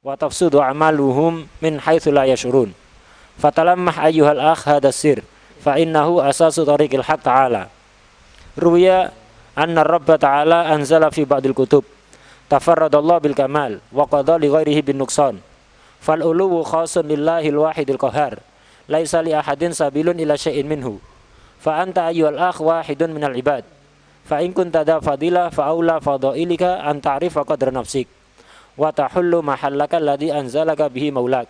wa tafsudu a'maluhum min haitsu la yashurun. Fatalammah ayyuhal akh hadzal sir fa innahu asasu tariqil haq ta'ala. Ruwiya anna Rabb ta'ala anzala fi ba'dil kutub tafarradallahu bil kamal wa qada li ghairihi bin nuqsan. Fal uluwu khasun lillahil wahidil qahhar. Laisa li ahadin sabilun ila syai'in minhu. Fa anta ayyuhal akh wahidun minal ibad. Fa in kunta da fadilah fa aula fadailika an ta'rifa qadra nafsik wa tahullu mahallaka alladhi anzalaka bihi maulak.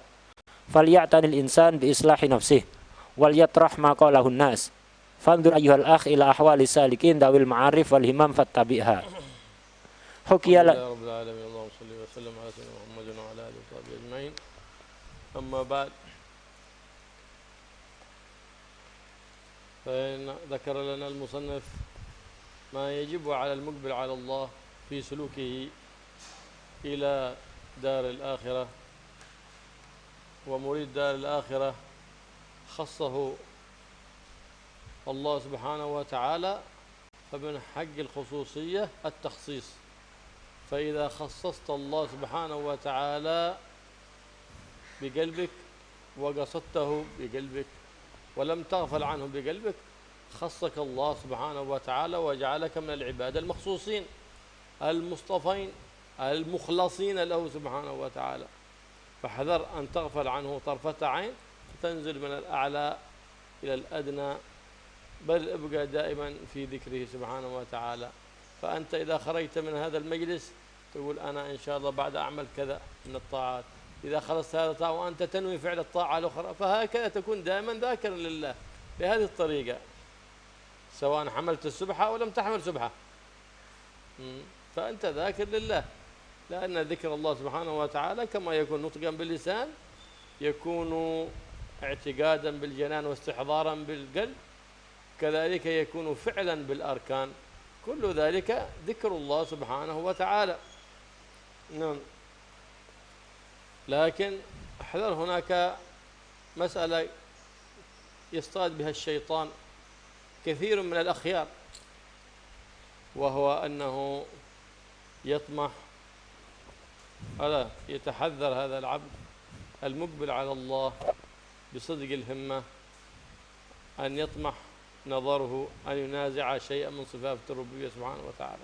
Falyatanil insan bi islahi nafsih wal yatrah ma qalahu nas. Fandur ayyuhal akh ila ahwali salikin dawil ma'arif wal himam fattabi'ha. Hukiyala rabbil alamin. Allahumma shalli wa sallim ala sayyidina Muhammadin wa ala alihi wa sahbihi ajma'in. Amma ba'd. فذكر لنا المصنف ما يجب على المقبل على الله في سلوكه إلى دار الآخرة، ومريد دار الآخرة خصه الله سبحانه وتعالى، فمن حق الخصوصية التخصيص. فإذا خصصت الله سبحانه وتعالى بقلبك وقصدته بقلبك ولم تغفل عنه بقلبك، خصك الله سبحانه وتعالى وجعلك من العباد المخصوصين المصطفين المخلصين له سبحانه وتعالى. فاحذر أن تغفل عنه طرفة عين فتنزل من الأعلى إلى الأدنى، بل ابقى دائما في ذكره سبحانه وتعالى. فأنت إذا خرجت من هذا المجلس تقول أنا إن شاء الله بعد أعمل كذا من الطاعات، إذا خلصت هذا الطاعة وأنت تنوي فعل الطاعة الأخرى، فهكذا تكون دائما ذاكرا لله بهذه الطريقة، سواء حملت السبحة أو لم تحمل سبحة، فأنت ذاكر لله. لأن ذكر الله سبحانه وتعالى كما يكون نطقا باللسان يكون اعتقادا بالجنان واستحضارا بالقلب، كذلك يكون فعلا بالأركان، كل ذلك ذكر الله سبحانه وتعالى. نعم. لكن احذر، هناك مسألة يصطاد بها الشيطان كثير من الأخيار، وهو أنه يطمح، ألا يتحذر هذا العبد المقبل على الله بصدق الهمة أن يطمح نظره أن ينازع شيئا من صفات الربوبية سبحانه وتعالى.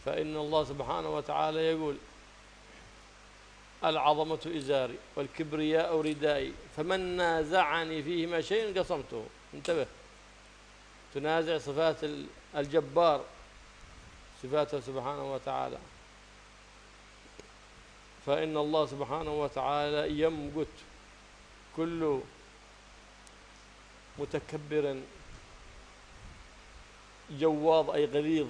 فإن الله سبحانه وتعالى يقول: العظمة إزاري والكبرياء ردائي فمن نازعني فيهما شيء قصمته. انتبه، تنازع صفات الجبار، صفاته سبحانه وتعالى. فإن الله سبحانه وتعالى يمقت كل متكبر جواظ أي غليظ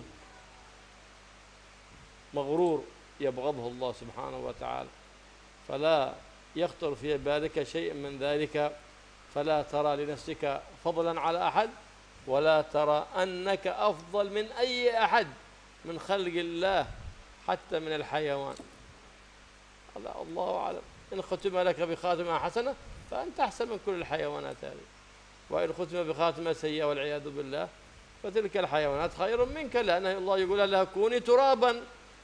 مغرور يبغضه الله سبحانه وتعالى. فلا يخطر في بالك شيء من ذلك، فلا ترى لنفسك فضلا على أحد، ولا ترى أنك أفضل من أي أحد من خلق الله حتى من الحيوان. الله أعلم. إن ختم لك بخاتمة حسنة فأنت أحسن من كل الحيوانات هذه، وإن ختم بخاتمة سيئة والعياذ بالله فتلك الحيوانات خير منك، لأن الله يقول لها كوني ترابا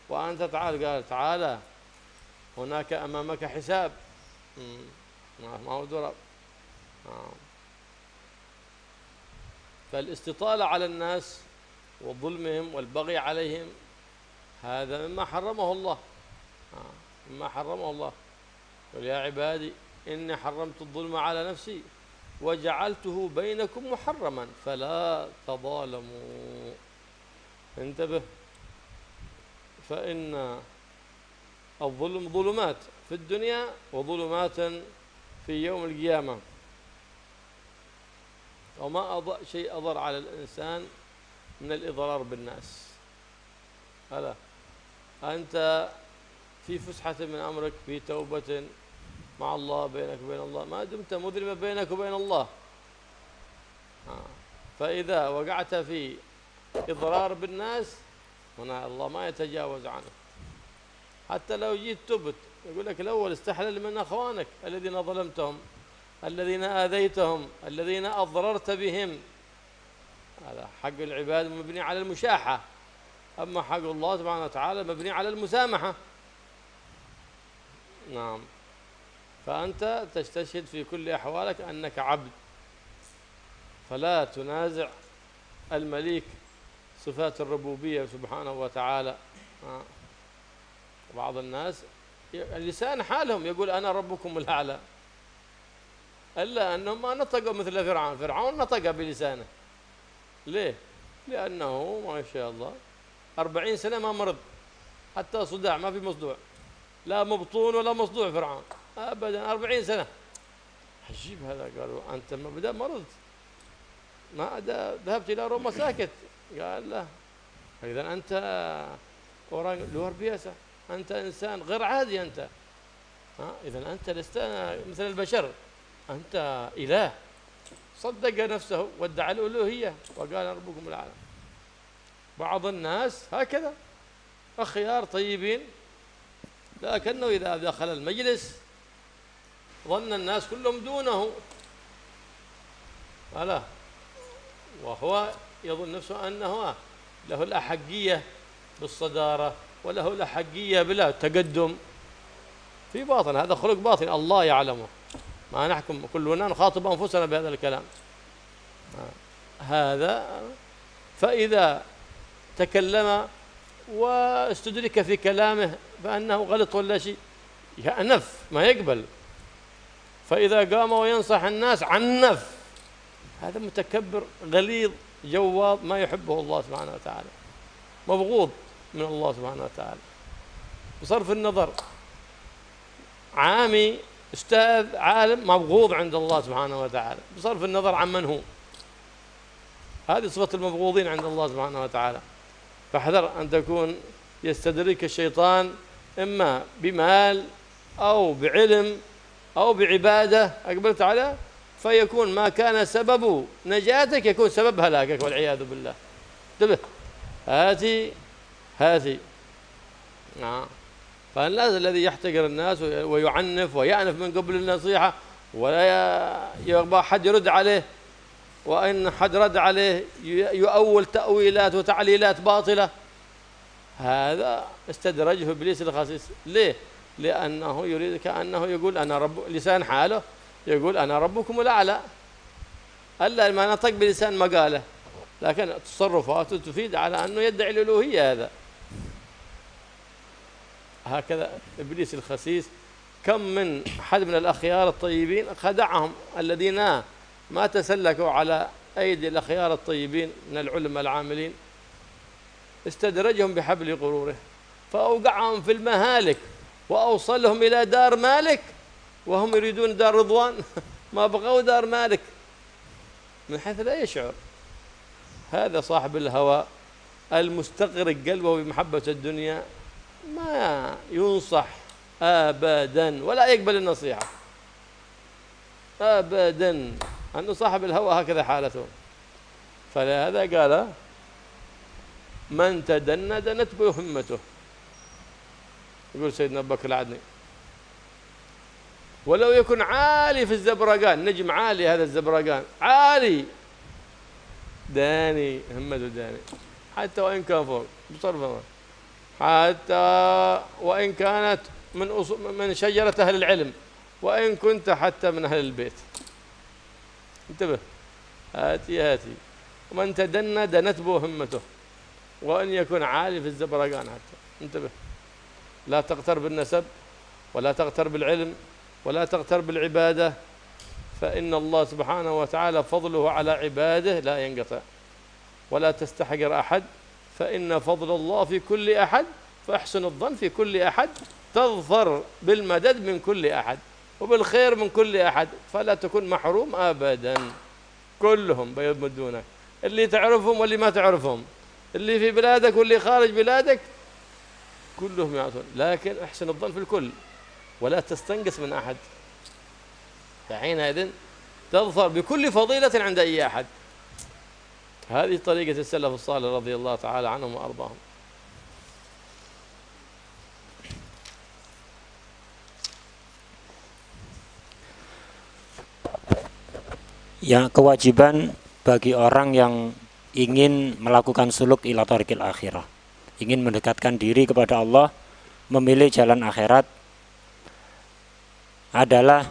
وأنت قال تعالى هناك أمامك حساب، ما هو تراب. فالاستطالة على الناس وظلمهم والبغي عليهم هذا مما حرمه الله، مما حرمه الله. قل يا عبادي إني حرمت الظلم على نفسي وجعلته بينكم محرما فلا تظالموا. انتبه، فإن الظلم ظلمات في الدنيا وظلمات في يوم القيامة، وما شيء أضر على الإنسان من الإضرار بالناس. هذا أنت في فسحة من أمرك، في توبة مع الله بينك وبين الله، ما دمت مذنبا بينك وبين الله. فإذا وقعت في إضرار بالناس هنا الله ما يتجاوز عنه. حتى لو جيت تبت يقول لك الأول استحلل من أخوانك الذين ظلمتهم، الذين آذيتهم، الذين أضررت بهم. هذا حق العباد مبني على المشاحة، أما حق الله سبحانه وتعالى مبني على المسامحة. نعم. فأنت تستشهد في كل أحوالك أنك عبد، فلا تنازع المليك صفات الربوبية سبحانه وتعالى. بعض الناس اللسان حالهم يقول أنا ربكم الأعلى، إلا أنهم ما نطقوا مثل فرعون. فرعون نطق بلسانه. ليه؟ لأنه ما شاء الله 40 سنة ما مرض، حتى صداع ما في مصدوع، لا مبطون ولا مصدوع فرعون أبدا 40 سنة. عجيب هذا. قالوا أنت ما بدأ مرض، ما ذهبت إلى روما ساكت. قال لا، إذا أنت orang luar biasa، أنت إنسان غير عادي أنت. إذا أنت لست مثل البشر، أنت إله. صدق نفسه وادعى الألوهية وقال ربكم الأعلى. بعض الناس هكذا أخيار طيبين، لكنه إذا دخل المجلس ظن الناس كلهم دونه، ألا وهو يظن نفسه أنه له الأحقية بالصدارة وله الأحقية بلا تقدم. في باطن، هذا خلق باطن الله يعلمه، ما نحكم، كلنا نخاطب أنفسنا بهذا الكلام هذا. فإذا تكلم واستدرك في كلامه فأنه غلط ولا شيء يأنف ما يقبل. فإذا قام وينصح الناس عنف، هذا متكبر غليظ جواظ ما يحبه الله سبحانه وتعالى، مبغوض من الله سبحانه وتعالى. بصرف النظر عامي أستاذ عالم مبغوض عند الله سبحانه وتعالى، بصرف النظر عن من هو. هذه صفة المبغوضين عند الله سبحانه وتعالى. فاحذر أن تكون يستدرك الشيطان إما بمال أو بعلم أو بعبادة أقبلت عليه، فيكون ما كان سبب نجاتك يكون سبب هلاكك والعياذ بالله. انتبه، هاتي نعم. فالناس الذي يحتقر الناس ويعنف ويأنف من قبل النصيحة ولا يرضى حد يرد عليه، وإن حد رد عليه يؤول تأويلات وتعليلات باطلة، هذا استدرجه إبليس الخسيس. ليه؟ لأنه يريد كأنه يقول أنا رب، لسان حاله يقول أنا ربكم الأعلى، ألا ما نطق بلسان مقاله، لكن تصرفاته تفيد على أنه يدعي الألوهية. هذا هكذا إبليس الخسيس. كم من أحد من الأخيار الطيبين خدعهم، الذين ما تسلكوا على أيدي الأخيار الطيبين من العلماء العاملين، استدرجهم بحبل غروره فأوقعهم في المهالك وأوصلهم إلى دار مالك وهم يريدون دار رضوان ما بغوا دار مالك من حيث لا يشعر. هذا صاحب الهوى المستغرق قلبه بمحبة الدنيا، ما ينصح أبدا ولا يقبل النصيحة أبدا، أنه صاحب الهوى هكذا حالته. فلهذا قال من تدنى دنت به همته، يقول سيدنا أبو بكر العدني. ولو يكن عالي في الزبرقان، نجم عالي، هذا الزبرقان عالي، داني همته داني، حتى وإن كان فوق بصرف، حتى وإن كانت من شجرة أهل العلم، وإن كنت حتى من أهل البيت. انتبه، هاتي ومن تدنى دنت به همته، وإن يكون عالي في الزبرقان حتى. انتبه، لا تغتر بالنسب ولا تغتر بالعلم ولا تغتر بالعبادة، فإن الله سبحانه وتعالى فضله على عباده لا ينقطع. ولا تستحقر أحد، فإن فضل الله في كل أحد، فاحسن الظن في كل أحد، تظفر بالمدد من كل أحد وبالخير من كل أحد، فلا تكن محروم أبدا. كلهم بيمدونك، اللي تعرفهم واللي ما تعرفهم، اللي في بلادك واللي خارج بلادك، كلهم يعطون، لكن احسن الظن في الكل ولا تستنقص من أحد، فحينئذ تظفر بكل فضيلة عند أي أحد. هذه طريقة السلف الصالح رضي الله تعالى عنهم وأرضاهم. Ya, kewajiban bagi orang yang ingin melakukan suluk ila thariqil akhirah, ingin mendekatkan diri kepada Allah, memilih jalan akhirat, adalah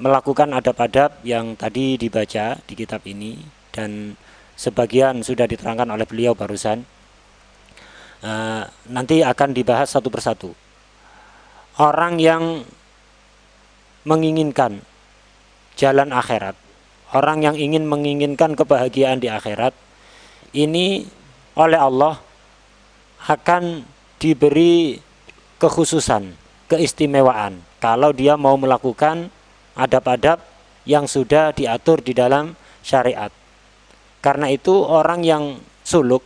melakukan adab-adab yang tadi dibaca di kitab ini dan sebagian sudah diterangkan oleh beliau barusan. Nanti akan dibahas satu persatu. Orang yang menginginkan jalan akhirat, orang yang ingin menginginkan kebahagiaan di akhirat, ini oleh Allah akan diberi kekhususan, keistimewaan kalau dia mau melakukan adab-adab yang sudah diatur di dalam syariat. Karena itu orang yang suluk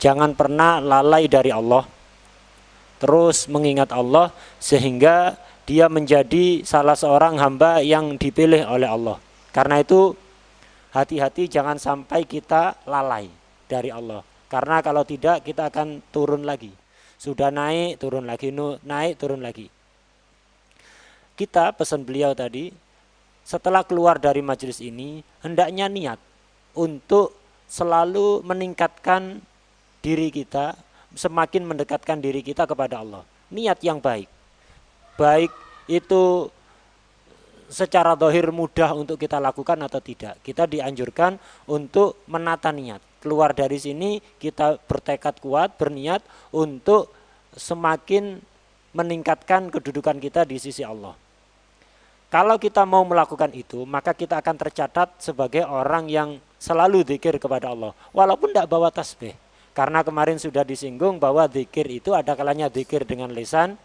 jangan pernah lalai dari Allah, terus mengingat Allah sehingga dia menjadi salah seorang hamba yang dipilih oleh Allah. Karena itu hati-hati jangan sampai kita lalai dari Allah. Karena kalau tidak kita akan turun lagi. Sudah naik, turun lagi, naik, turun lagi. Kita pesan beliau tadi, setelah keluar dari majelis ini, hendaknya niat untuk selalu meningkatkan diri kita, semakin mendekatkan diri kita kepada Allah. Niat yang baik. Baik itu secara zahir mudah untuk kita lakukan atau tidak. Kita dianjurkan untuk menata niat. Keluar dari sini kita bertekad kuat, berniat untuk semakin meningkatkan kedudukan kita di sisi Allah. Kalau kita mau melakukan itu, maka kita akan tercatat sebagai orang yang selalu zikir kepada Allah. Walaupun tidak bawa tasbih. Karena kemarin sudah disinggung bahwa zikir itu ada kalanya zikir dengan lisan,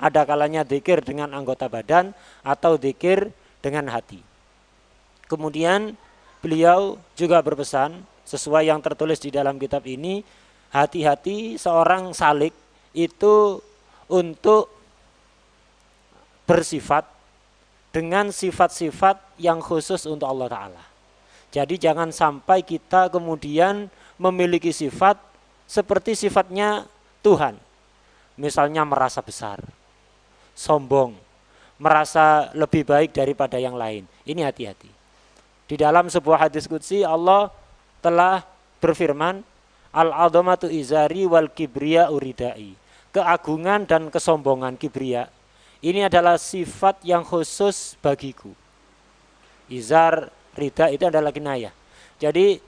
ada kalanya zikir dengan anggota badan, atau zikir dengan hati. Kemudian beliau juga berpesan, sesuai yang tertulis di dalam kitab ini, hati-hati seorang salik itu untuk bersifat dengan sifat-sifat yang khusus untuk Allah Ta'ala. Jadi jangan sampai kita kemudian memiliki sifat seperti sifatnya Tuhan. Misalnya merasa besar, sombong, merasa lebih baik daripada yang lain. Ini hati-hati. Di dalam sebuah hadis qudsi Allah telah berfirman, Al-'azamatu izari wal kibriya uridai. Keagungan dan kesombongan, kibriya, ini adalah sifat yang khusus bagiku. Izar, rida itu adalah kinayah. Jadi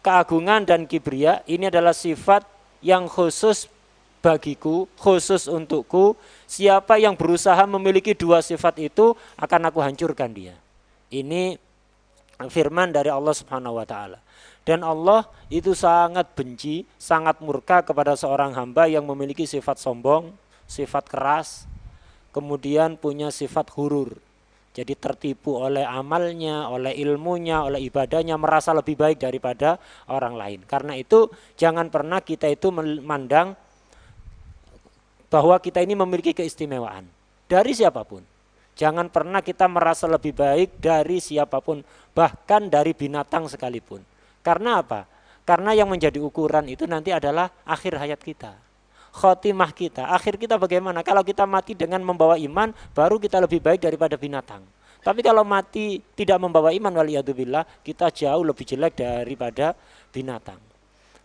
keagungan dan kibriya ini adalah sifat yang khusus bagiku, khusus untukku. Siapa yang berusaha memiliki dua sifat itu akan aku hancurkan dia. Ini firman dari Allah Subhanahu wa taala. Dan Allah itu sangat benci, sangat murka kepada seorang hamba yang memiliki sifat sombong, sifat keras, kemudian punya sifat hurur. Jadi tertipu oleh amalnya, oleh ilmunya, oleh ibadahnya, merasa lebih baik daripada orang lain. Karena itu jangan pernah kita itu memandang bahwa kita ini memiliki keistimewaan dari siapapun. Jangan pernah kita merasa lebih baik dari siapapun, bahkan dari binatang sekalipun. Karena apa? Karena yang menjadi ukuran itu nanti adalah akhir hayat kita, khotimah kita, akhir kita bagaimana. Kalau kita mati dengan membawa iman, baru kita lebih baik daripada binatang. Tapi kalau mati tidak membawa iman, waliyadzubillah, kita jauh lebih jelek daripada binatang.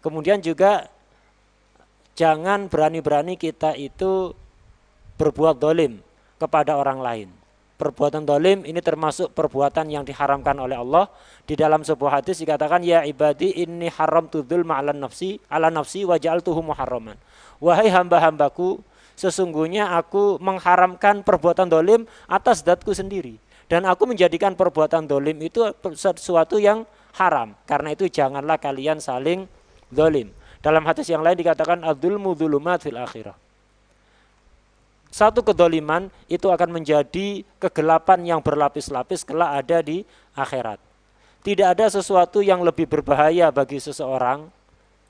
Kemudian juga jangan berani-berani kita itu berbuat dolim kepada orang lain. Perbuatan dolim ini termasuk perbuatan yang diharamkan oleh Allah. Di dalam sebuah hadis dikatakan, ya ibadi inni haramtu dzulma ala nafsi wa ja'altuhu muharraman. Wahai hamba-hambaku, sesungguhnya aku mengharamkan perbuatan dolim atas zatku sendiri. Dan aku menjadikan perbuatan dolim itu sesuatu yang haram. Karena itu janganlah kalian saling dolim. Dalam hadis yang lain dikatakan, adzulmu dzulumat fil akhirah. Satu kedoliman itu akan menjadi kegelapan yang berlapis-lapis kelak ada di akhirat. Tidak ada sesuatu yang lebih berbahaya bagi seseorang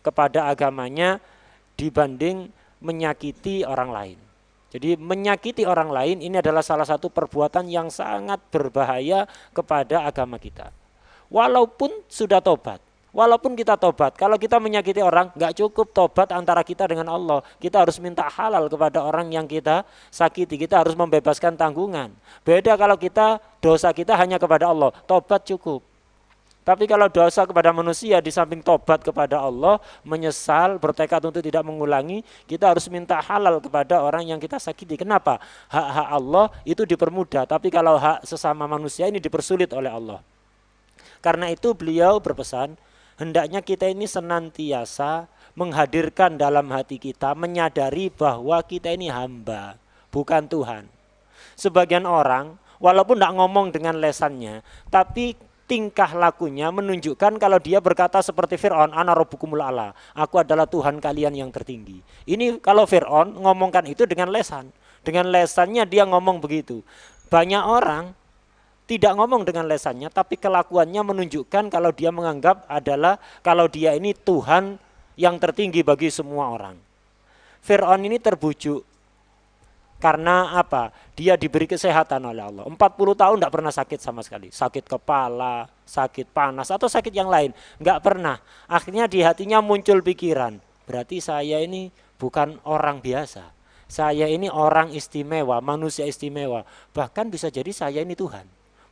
kepada agamanya dibanding menyakiti orang lain. Jadi menyakiti orang lain ini adalah salah satu perbuatan yang sangat berbahaya kepada agama kita. Walaupun sudah tobat, walaupun kita tobat, kalau kita menyakiti orang, nggak cukup tobat antara kita dengan Allah. Kita harus minta halal kepada orang yang kita sakiti. Kita harus membebaskan tanggungan. Beda kalau kita, dosa kita hanya kepada Allah, tobat cukup. Tapi kalau dosa kepada manusia di samping tobat kepada Allah, menyesal, bertekad untuk tidak mengulangi, kita harus minta halal kepada orang yang kita sakiti. Kenapa? Hak-hak Allah itu dipermudah, tapi kalau hak sesama manusia ini dipersulit oleh Allah. Karena itu beliau berpesan, hendaknya kita ini senantiasa menghadirkan dalam hati kita, menyadari bahwa kita ini hamba, bukan Tuhan. Sebagian orang, walaupun tidak ngomong dengan lesannya, tapi tingkah lakunya menunjukkan kalau dia berkata seperti Fir'aun, ana rabbukumul a'la, aku adalah Tuhan kalian yang tertinggi. Ini kalau Fir'aun ngomongkan itu dengan lesan. Dengan lesannya dia ngomong begitu. Banyak orang tidak ngomong dengan lesannya, tapi kelakuannya menunjukkan kalau dia menganggap adalah kalau dia ini Tuhan yang tertinggi bagi semua orang. Fir'aun ini terbujuk. Karena apa? Dia diberi kesehatan oleh Allah. 40 tahun tidak pernah sakit sama sekali. Sakit kepala, sakit panas, atau sakit yang lain. Enggak pernah. Akhirnya di hatinya muncul pikiran. Berarti saya ini bukan orang biasa. Saya ini orang istimewa, manusia istimewa. Bahkan bisa jadi saya ini Tuhan.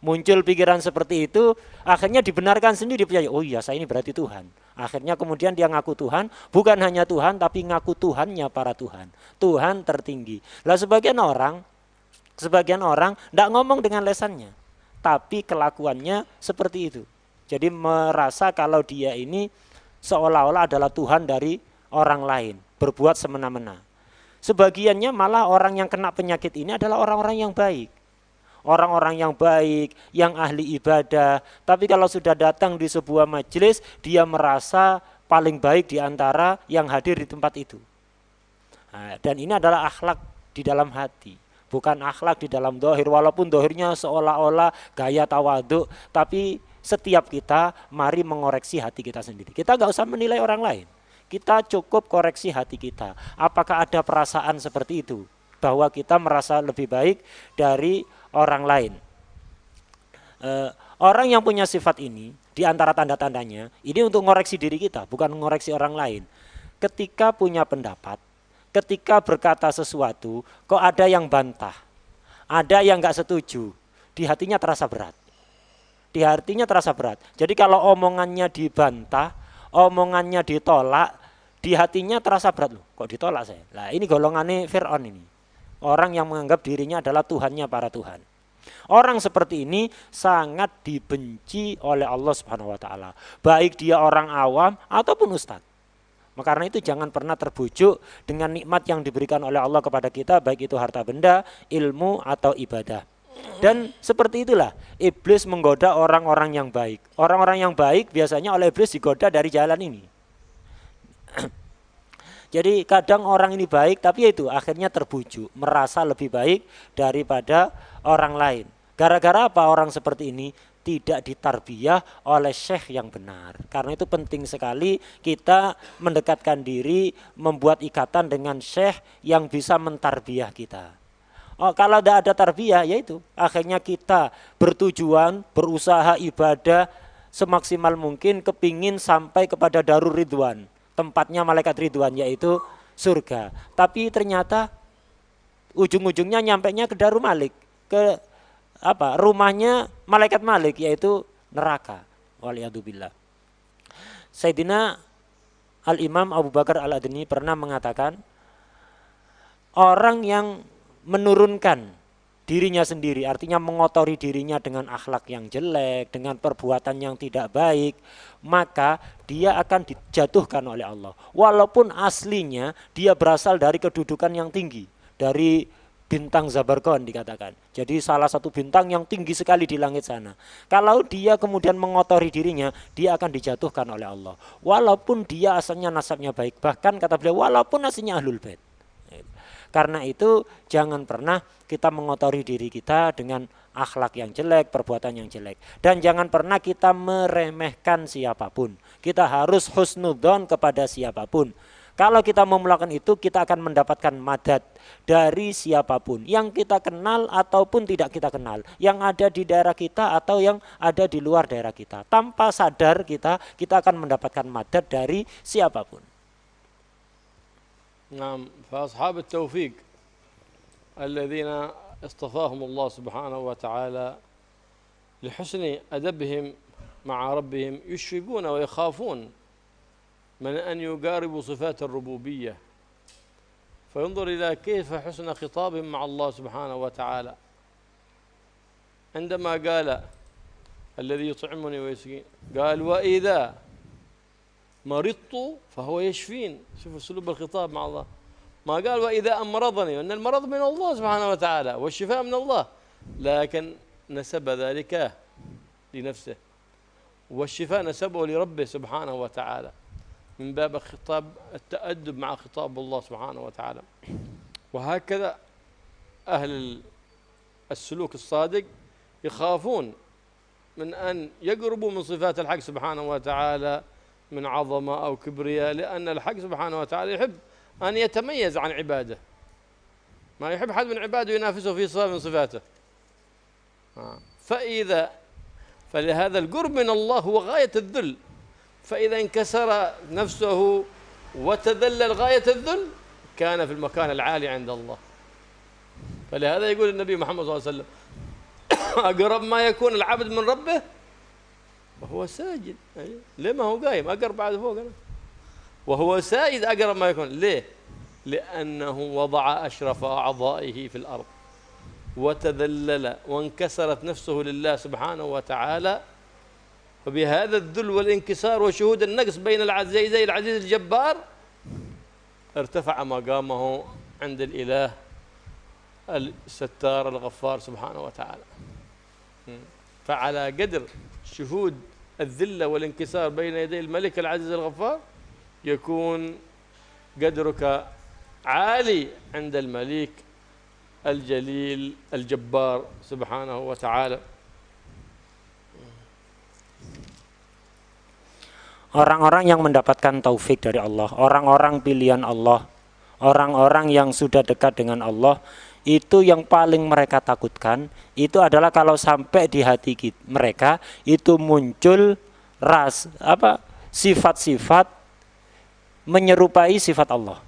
Muncul pikiran seperti itu, akhirnya dibenarkan sendiri. Oh iya, saya ini berarti Tuhan. Akhirnya kemudian dia ngaku Tuhan, bukan hanya Tuhan, tapi ngaku Tuhannya para Tuhan. Tuhan tertinggi. Lah sebagian orang tidak ngomong dengan lesannya, tapi kelakuannya seperti itu. Jadi merasa kalau dia ini seolah-olah adalah Tuhan dari orang lain, berbuat semena-mena. Sebagiannya malah orang yang kena penyakit ini adalah orang-orang yang baik. Orang-orang yang baik, yang ahli ibadah. Tapi kalau sudah datang di sebuah majelis, dia merasa paling baik di antara yang hadir di tempat itu. Nah, dan ini adalah akhlak di dalam hati, bukan akhlak di dalam dohir. Walaupun dohirnya seolah-olah gaya tawaduk, tapi setiap kita mari mengoreksi hati kita sendiri. Kita nggak usah menilai orang lain. Kita cukup koreksi hati kita. Apakah ada perasaan seperti itu? Bahwa kita merasa lebih baik dari orang lain. Orang yang punya sifat ini, di antara tanda-tandanya, ini untuk mengoreksi diri kita, bukan mengoreksi orang lain. Ketika punya pendapat, ketika berkata sesuatu, kok ada yang bantah, ada yang gak setuju, di hatinya terasa berat. Di hatinya terasa berat. Jadi kalau omongannya dibantah, omongannya ditolak, di hatinya terasa berat. Loh, kok ditolak saya? Nah ini golongannya Fir'aun ini. Orang yang menganggap dirinya adalah Tuhannya para Tuhan. Orang seperti ini sangat dibenci oleh Allah Subhanahu wa taala. Baik dia orang awam ataupun ustadz. Karena itu jangan pernah terbujuk dengan nikmat yang diberikan oleh Allah kepada kita, baik itu harta benda, ilmu atau ibadah. Dan seperti itulah iblis menggoda orang-orang yang baik. Orang-orang yang baik biasanya oleh iblis digoda dari jalan ini. Jadi kadang orang ini baik, tapi itu akhirnya terbujuk, merasa lebih baik daripada orang lain. Gara-gara apa orang seperti ini tidak ditarbiyah oleh syekh yang benar. Karena itu penting sekali kita mendekatkan diri, membuat ikatan dengan syekh yang bisa mentarbiyah kita. Kalau tidak ada tarbiyah, yaitu akhirnya kita bertujuan, berusaha ibadah semaksimal mungkin, kepingin sampai kepada Darur Ridwan. Tempatnya malaikat ridwan, yaitu surga. Tapi ternyata ujung-ujungnya nyampainya ke Darul Malik, ke rumahnya malaikat Malik, yaitu neraka. Waliyadzubillah. Sayyidina Al-Imam Abu Bakar Al-Adni pernah mengatakan, orang yang menurunkan dirinya sendiri, artinya mengotori dirinya dengan akhlak yang jelek, dengan perbuatan yang tidak baik, maka dia akan dijatuhkan oleh Allah. Walaupun aslinya dia berasal dari kedudukan yang tinggi, dari bintang Zabargon dikatakan. Jadi salah satu bintang yang tinggi sekali di langit sana. Kalau dia kemudian mengotori dirinya, dia akan dijatuhkan oleh Allah. Walaupun dia asalnya nasabnya baik, bahkan kata beliau walaupun aslinya Ahlul Bait. Karena itu jangan pernah kita mengotori diri kita dengan akhlak yang jelek, perbuatan yang jelek. Dan jangan pernah kita meremehkan siapapun. Kita harus husnudzon kepada siapapun. Kalau kita mau melakukan itu, kita akan mendapatkan madad dari siapapun. Yang kita kenal ataupun tidak kita kenal. Yang ada di daerah kita atau yang ada di luar daerah kita. Tanpa sadar kita akan mendapatkan madad dari siapapun. نعم فأصحاب التوفيق الذين اصطفاهم الله سبحانه وتعالى لحسن أدبهم مع ربهم يشفقون ويخافون من أن يقاربوا صفات الربوبية، فينظر إلى كيف حسن خطابهم مع الله سبحانه وتعالى عندما قال الذي يطعمني ويسقين، قال وإذا مرضت فهو يشفين. شوفوا أسلوب الخطاب مع الله، ما قال وإذا أمرضني، وأن المرض من الله سبحانه وتعالى والشفاء من الله، لكن نسب ذلك لنفسه، والشفاء نسبه لربه سبحانه وتعالى، من باب خطاب التأدب مع خطاب الله سبحانه وتعالى. وهكذا أهل السلوك الصادق يخافون من أن يقربوا من صفات الحق سبحانه وتعالى من عظمة أو كبرياء، لأن الحق سبحانه وتعالى يحب أن يتميز عن عباده، ما يحب حد من عباده ينافسه في صفة من صفاته. فلهذا القرب من الله هو غاية الذل، فإذا انكسر نفسه وتذلل غاية الذل كان في المكان العالي عند الله. فلهذا يقول النبي محمد صلى الله عليه وسلم أقرب ما يكون العبد من ربه وهو ساجد. ليه ما هو قايم؟ أقرب بعد فوق أنا. وهو ساجد أقرب ما يكون. ليه؟ لأنه وضع أشرف أعضائه في الأرض وتذلل وانكسرت نفسه لله سبحانه وتعالى، فبهذا الذل والانكسار وشهود النقص بين العزيزين العزيز الجبار ارتفع مقامه عند الإله الستار الغفار سبحانه وتعالى. فعلى قدر شهود الذلة والانكسار بين يدي الملك العزيز الغفار يكون قدرك عالي عند الملك الجليل الجبار سبحانه وتعالى. Orang-orang yang mendapatkan taufik dari Allah, orang-orang pilihan Allah, orang-orang yang sudah dekat dengan Allah, itu yang paling mereka takutkan itu adalah kalau sampai di hati mereka itu muncul sifat-sifat menyerupai sifat Allah.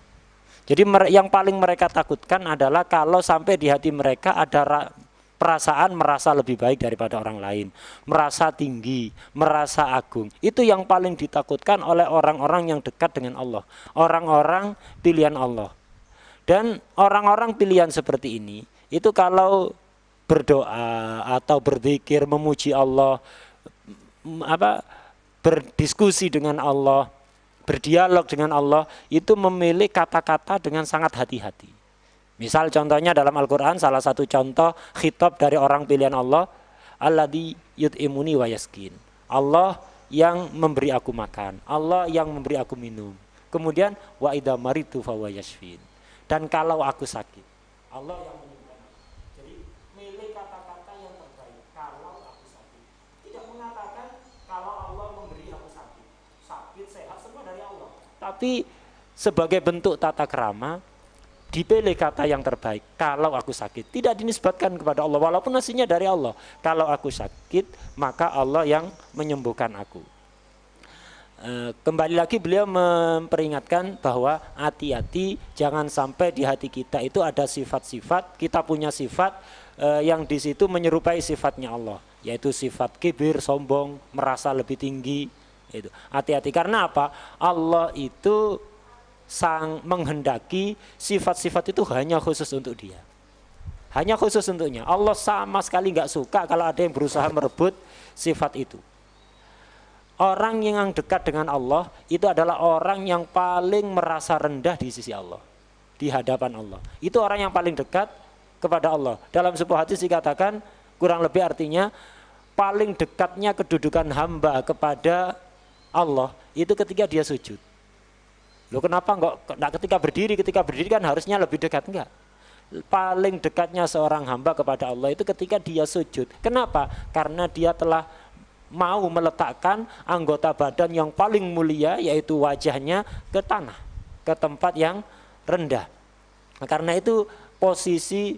Jadi yang paling mereka takutkan adalah kalau sampai di hati mereka ada perasaan merasa lebih baik daripada orang lain, merasa tinggi, merasa agung. Itu yang paling ditakutkan oleh orang-orang yang dekat dengan Allah, orang-orang pilihan Allah. Dan orang-orang pilihan seperti ini, itu kalau berdoa atau berzikir memuji Allah, berdiskusi dengan Allah, berdialog dengan Allah, itu memilih kata-kata dengan sangat hati-hati. Misal contohnya dalam Al-Quran, salah satu contoh khitab dari orang pilihan Allah, alladzi yut'imuni wa yaskin. Allah yang memberi aku makan, Allah yang memberi aku minum. Kemudian wa idza maritu fa huwa yashfin. Dan kalau aku sakit, Allah yang menyembuhkan. Jadi milih kata-kata yang terbaik. Kalau aku sakit, tidak mengatakan kalau Allah memberi aku sakit, sehat semua dari Allah. Tapi sebagai bentuk tata krama, dipilih kata yang terbaik. Kalau aku sakit, tidak dinisbatkan kepada Allah, walaupun aslinya dari Allah. Kalau aku sakit, maka Allah yang menyembuhkan aku. Kembali lagi beliau memperingatkan bahwa hati-hati jangan sampai di hati kita itu ada sifat-sifat, kita punya sifat yang di situ menyerupai sifatnya Allah, yaitu sifat kibir, sombong, merasa lebih tinggi. Itu hati-hati, karena apa? Allah itu menghendaki sifat-sifat itu hanya khusus untuk dia, hanya khusus untuknya. Allah sama sekali nggak suka kalau ada yang berusaha merebut sifat itu. Orang yang dekat dengan Allah itu adalah orang yang paling merasa rendah di sisi Allah, di hadapan Allah. Itu orang yang paling dekat kepada Allah. Dalam sebuah hadis dikatakan, kurang lebih artinya paling dekatnya kedudukan hamba kepada Allah itu ketika dia sujud. Loh, kenapa enggak ketika berdiri? Ketika berdiri kan harusnya lebih dekat, enggak? Paling dekatnya seorang hamba kepada Allah itu ketika dia sujud. Kenapa? Karena dia telah mau meletakkan anggota badan yang paling mulia, yaitu wajahnya, ke tanah, ke tempat yang rendah. Karena itu posisi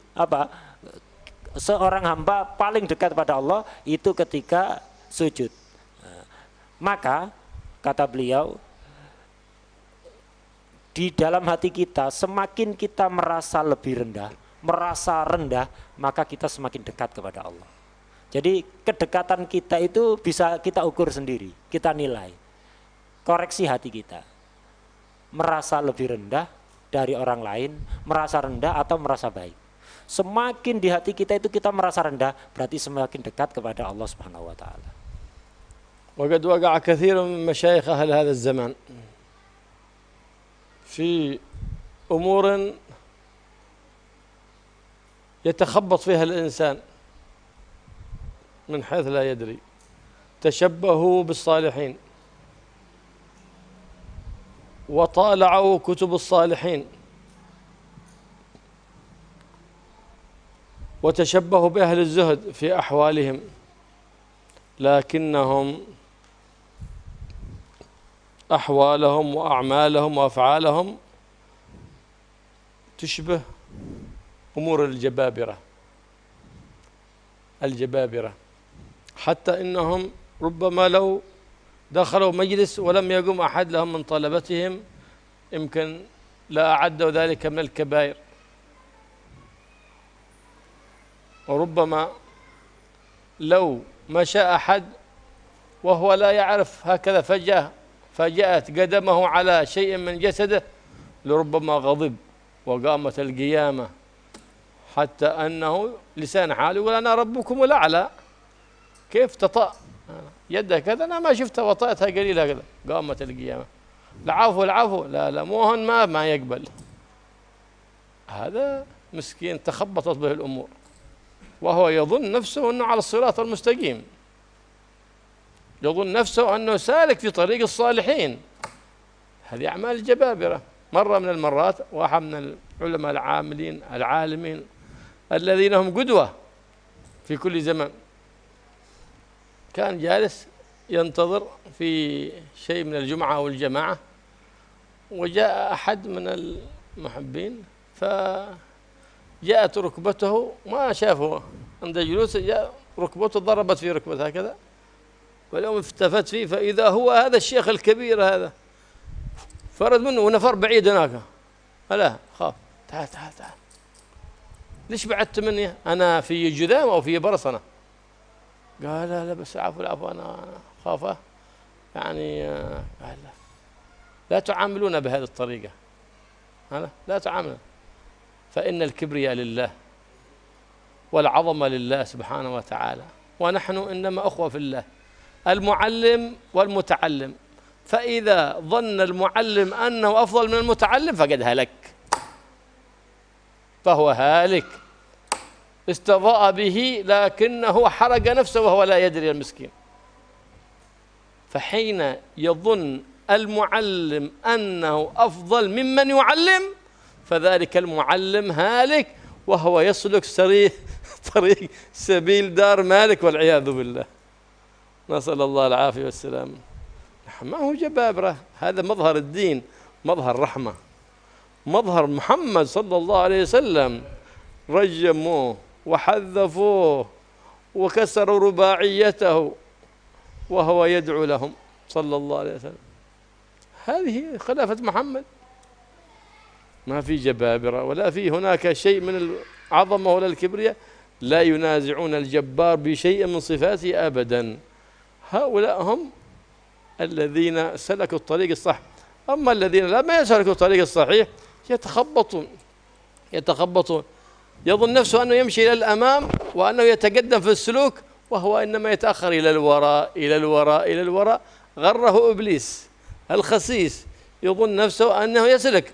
seorang hamba paling dekat pada Allah itu ketika sujud. Maka kata beliau, di dalam hati kita semakin kita merasa lebih rendah, merasa rendah, maka kita semakin dekat kepada Allah. Jadi kedekatan kita itu bisa kita ukur sendiri, kita nilai. Koreksi hati kita. Merasa lebih rendah dari orang lain, merasa rendah atau merasa baik. Semakin di hati kita itu kita merasa rendah, berarti semakin dekat kepada Allah Subhanahu wa taala. وقد وقع كثير من مشايخ أهل هذا الزمان في أمور يتخبط فيها الإنسان من حيث لا يدري. تشبهوا بالصالحين وطالعوا كتب الصالحين وتشبهوا بأهل الزهد في أحوالهم، لكنهم أحوالهم وأعمالهم وأفعالهم تشبه أمور الجبابرة، حتى إنهم ربما لو دخلوا مجلس ولم يقم أحد لهم من طلبتهم يمكن لا أعدوا ذلك من الكبائر، وربما لو مشى أحد وهو لا يعرف هكذا فجأت قدمه على شيء من جسده لربما غضب وقامت القيامة، حتى أنه لسان حاله يقول أنا ربكم الأعلى، كيف تطأ يده كذا، أنا ما شفتها وطأتها قليلة كذا، قامت القيامة. العفو لا مو هون ما يقبل. هذا مسكين تخبطت به الأمور وهو يظن نفسه أنه على الصراط المستقيم، يظن نفسه أنه سالك في طريق الصالحين. هذه أعمال الجبابرة. مرة من المرات واحد من العلماء العالمين الذين هم قدوة في كل زمن كان جالس ينتظر في شيء من الجمعة أو الجماعة، وجاء أحد من المحبين فجاءت ركبته، ما شافه عند جلوس، جاء ركبته ضربت في ركبته هكذا، واليوم التفت فيه فإذا هو هذا الشيخ الكبير هذا، فرد منه ونفر بعيد هناك. لا خاف، تعال ليش بعدت مني؟ أنا في جذام أو في برص أنا. قال لا بس عفو أنا خافه يعني. قال لا تعاملون بهذه الطريقة، لا تعاملون، فإن الكبرياء لله والعظمة لله سبحانه وتعالى، ونحن إنما أخوة في الله، المعلم والمتعلم، فإذا ظن المعلم أنه أفضل من المتعلم فقد هلك، فهو هالك، استضاء به لكنه حرق نفسه وهو لا يدري المسكين. فحين يظن المعلم أنه أفضل ممن يعلم فذلك المعلم هالك وهو يسلك طريق سبيل دار مالك والعياذ بالله، نسأل الله العافية والسلام. ما هو جبابرة، هذا مظهر الدين، مظهر رحمة، مظهر محمد صلى الله عليه وسلم. رجموه وحذفوه وكسروا رباعيته وهو يدعو لهم صلى الله عليه وسلم. هذه خلافة محمد، ما في جبابرة ولا في هناك شيء من العظمة ولا الكبرياء، لا ينازعون الجبار بشيء من صفاته أبدا. هؤلاء هم الذين سلكوا الطريق الصح. أما الذين لا يسلكوا الطريق الصحيح يتخبطون، يظن نفسه أنه يمشي إلى الأمام وأنه يتقدم في السلوك وهو إنما يتأخر إلى الوراء. غره إبليس الخسيس، يظن نفسه أنه يسلك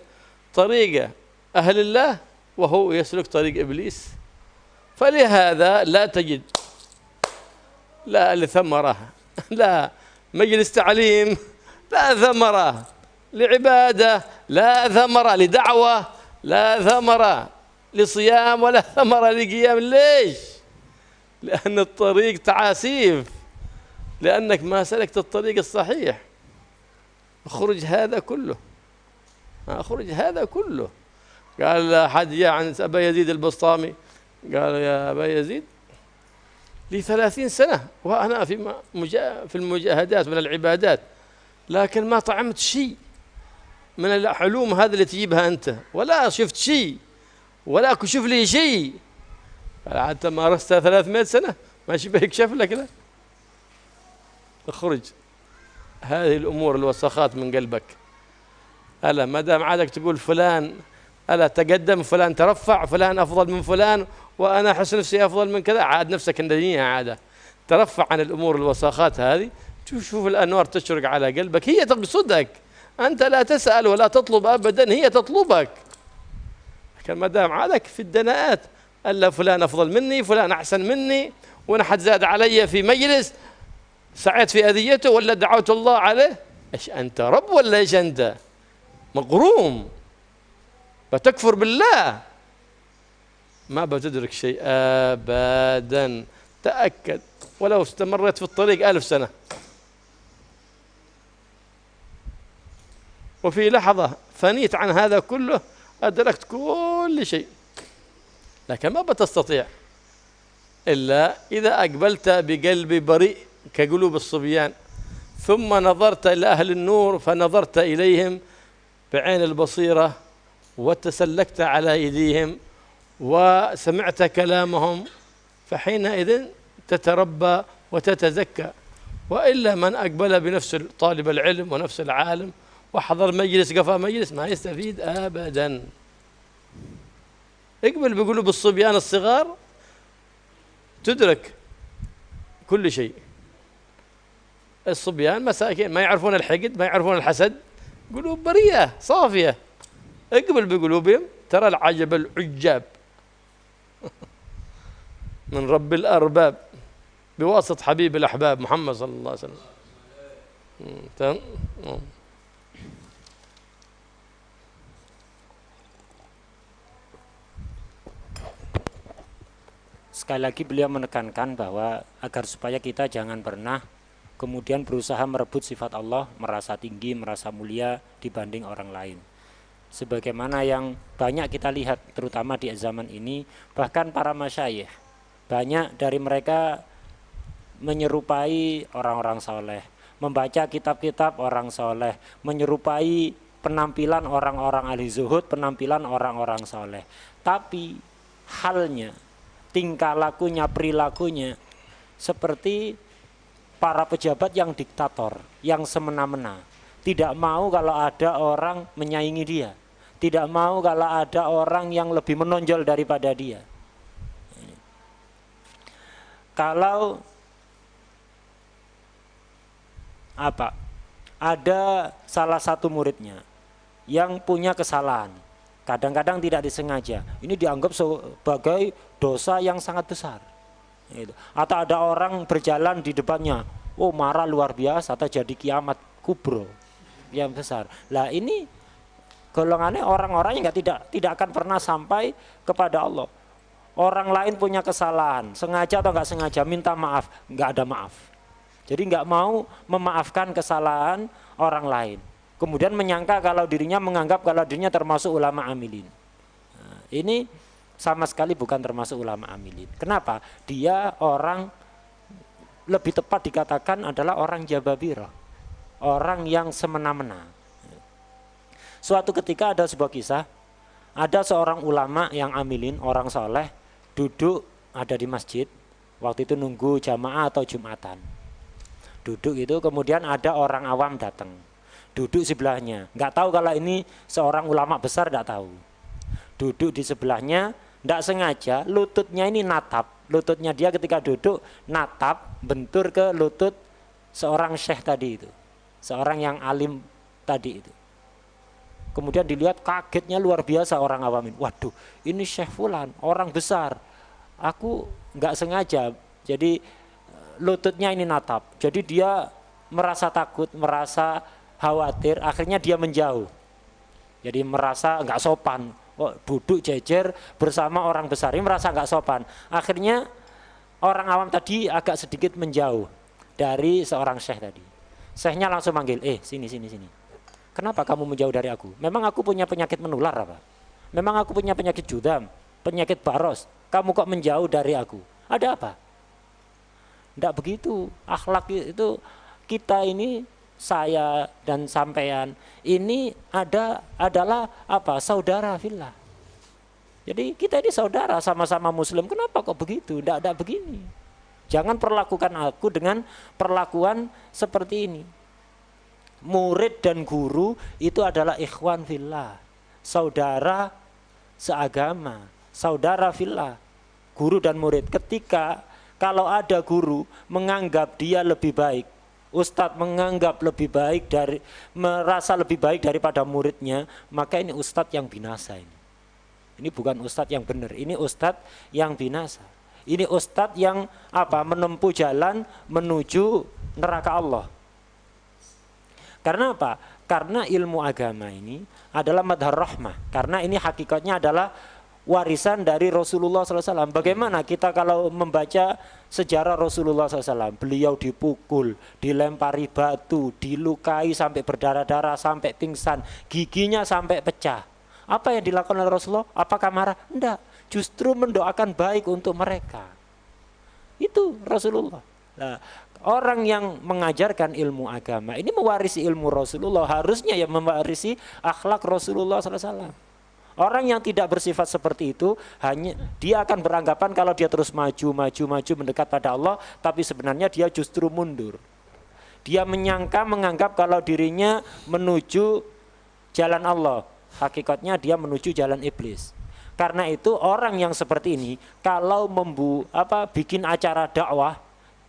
طريق أهل الله وهو يسلك طريق إبليس. فلهذا لا تجد لا لثمرة، لا مجلس تعليم، لا ثمرة لعبادة، لا ثمرة لدعوة، لا ثمرة لصيام، ولا ثمرة لقيام. ليش؟ لأن الطريق تعاسيف، لأنك ما سلكت الطريق الصحيح. اخرج هذا كله. قال أحد جاء عن أبا يزيد البسطامي قال يا أبا يزيد لي 30 سنة وأنا في المجاهدات من العبادات، لكن ما طعمت شيء من العلوم هذه اللي تجيبها أنت، ولا شفت شيء ولا كشف لي شيء. قال أنت مارستها 300 سنة ماشي بيكشف لك لا، اخرج هذه الأمور الوسخات من قلبك. ألا ما دام عادك تقول فلان ألا تقدم، فلان ترفع، فلان أفضل من فلان، وأنا أحس نفسي أفضل من كذا، عاد نفسك الدنيا عادة. ترفع عن الأمور الوساخات هذه، تشوف الأنوار تشرق على قلبك، هي تقصدك، أنت لا تسأل ولا تطلب أبدا، هي تطلبك. لكن ما دام عادك في الدناءات، ألا فلان أفضل مني، فلان أحسن مني، وأنا حد زاد علي في مجلس سعيت في أذيته ولا دعوت الله عليه، إيش أنت رب ولا إيش أنت؟ مغروم، بتكفر بالله، ما بتدرك شيء أبدا، تأكد ولو استمرت في الطريق 1000 سنة، وفي لحظة فنيت عن هذا كله أدركت كل شيء. لكن ما بتستطيع إلا إذا أقبلت بقلب بريء كقلوب الصبيان، ثم نظرت إلى أهل النور فنظرت إليهم بعين البصيرة، وتسلكت على أيديهم وسمعت كلامهم، فحينئذ تتربى وتتزكى. وإلا من أقبل بنفس طالب العلم ونفس العالم وحضر مجلس قفا مجلس ما يستفيد أبدا. اقبل بقلوب الصبيان الصغار تدرك كل شيء. الصبيان مساكين ما يعرفون الحقد، ما يعرفون الحسد، قلوب بريئة صافية، اقبل بقلوبهم ترى العجب العجاب من رب الأرباب بواسطة حبيب الأحباب محمد صلى الله عليه وسلم. تمام. Sekali lagi beliau menekankan bahwa agar supaya kita jangan pernah kemudian berusaha merebut sifat Allah, merasa tinggi, merasa mulia dibanding orang lain. Sebagaimana yang banyak kita lihat terutama di zaman ini, bahkan para masyayikh, banyak dari mereka menyerupai orang-orang soleh, membaca kitab-kitab orang soleh, menyerupai penampilan orang-orang ahli zuhud, penampilan orang-orang soleh. Tapi halnya, tingkah lakunya, perilakunya seperti para pejabat yang diktator, yang semena-mena. Tidak mau kalau ada orang menyaingi dia, tidak mau kalau ada orang yang lebih menonjol daripada dia. Kalau ada salah satu muridnya yang punya kesalahan, kadang-kadang tidak disengaja, ini dianggap sebagai dosa yang sangat besar. Atau ada orang berjalan di depannya, oh marah luar biasa, atau jadi kiamat kubro yang besar. Lah ini golongannya orang-orang yang tidak akan pernah sampai kepada Allah. Orang lain punya kesalahan, sengaja atau nggak sengaja, minta maaf, nggak ada maaf. Jadi nggak mau memaafkan kesalahan orang lain. Kemudian menyangka kalau dirinya, menganggap kalau dirinya termasuk ulama amilin. Nah, ini sama sekali bukan termasuk ulama amilin. Kenapa? Dia orang, lebih tepat dikatakan adalah orang jababirah, orang yang semena-mena. Suatu ketika ada sebuah kisah, ada seorang ulama yang amilin, orang soleh, duduk ada di masjid, waktu itu nunggu jamaah atau jumatan. Duduk itu, kemudian ada orang awam datang, duduk sebelahnya, nggak tahu kalau ini seorang ulama besar, nggak tahu. Duduk di sebelahnya, nggak sengaja lututnya ini natap, lututnya dia ketika duduk natap, bentur ke lutut seorang syekh tadi itu, seorang yang alim tadi itu. Kemudian dilihat, kagetnya luar biasa orang awamin. Waduh, ini Syekh Fulan, orang besar. Aku nggak sengaja, jadi lututnya ini natap. Jadi dia merasa takut, merasa khawatir, akhirnya dia menjauh. Jadi merasa nggak sopan. Oh, duduk jejer bersama orang besar, ini merasa nggak sopan. Akhirnya orang awam tadi agak sedikit menjauh dari seorang syekh tadi. Syekhnya langsung manggil, sini. Kenapa kamu menjauh dari aku? Memang aku punya penyakit menular apa? Memang aku punya penyakit judam, penyakit baros. Kamu kok menjauh dari aku? Ada apa? Tidak begitu. Akhlak itu kita ini, saya dan sampean ini adalah apa? Saudara fillah. Jadi kita ini saudara, sama-sama muslim. Kenapa kok begitu? Tidak begini. Jangan perlakukan aku dengan perlakuan seperti ini. Murid dan guru itu adalah ikhwan fillah, saudara seagama, saudara fillah. Guru dan murid, ketika kalau ada guru menganggap dia lebih baik, ustadz menganggap lebih baik merasa lebih baik daripada muridnya, maka ini ustadz yang binasa ini. Ini bukan ustadz yang benar, ini ustadz yang binasa. Ini ustadz yang menempuh jalan menuju neraka Allah. Karena apa? Karena ilmu agama ini adalah madhar rahmah. Karena ini hakikatnya adalah warisan dari Rasulullah SAW. Bagaimana kita kalau membaca sejarah Rasulullah SAW? Beliau dipukul, dilempari batu, dilukai sampai berdarah-darah, sampai pingsan, giginya sampai pecah. Apa yang dilakukan oleh Rasulullah? Apakah marah? Enggak, justru mendoakan baik untuk mereka. Itu Rasulullah. Nah, orang yang mengajarkan ilmu agama ini mewarisi ilmu Rasulullah, harusnya ya mewarisi akhlak Rasulullah SAW. Orang yang tidak bersifat seperti itu, hanya dia akan beranggapan kalau dia terus maju mendekat pada Allah, tapi sebenarnya dia justru mundur. Dia menganggap kalau dirinya menuju jalan Allah, hakikatnya dia menuju jalan iblis. Karena itu orang yang seperti ini kalau bikin acara dakwah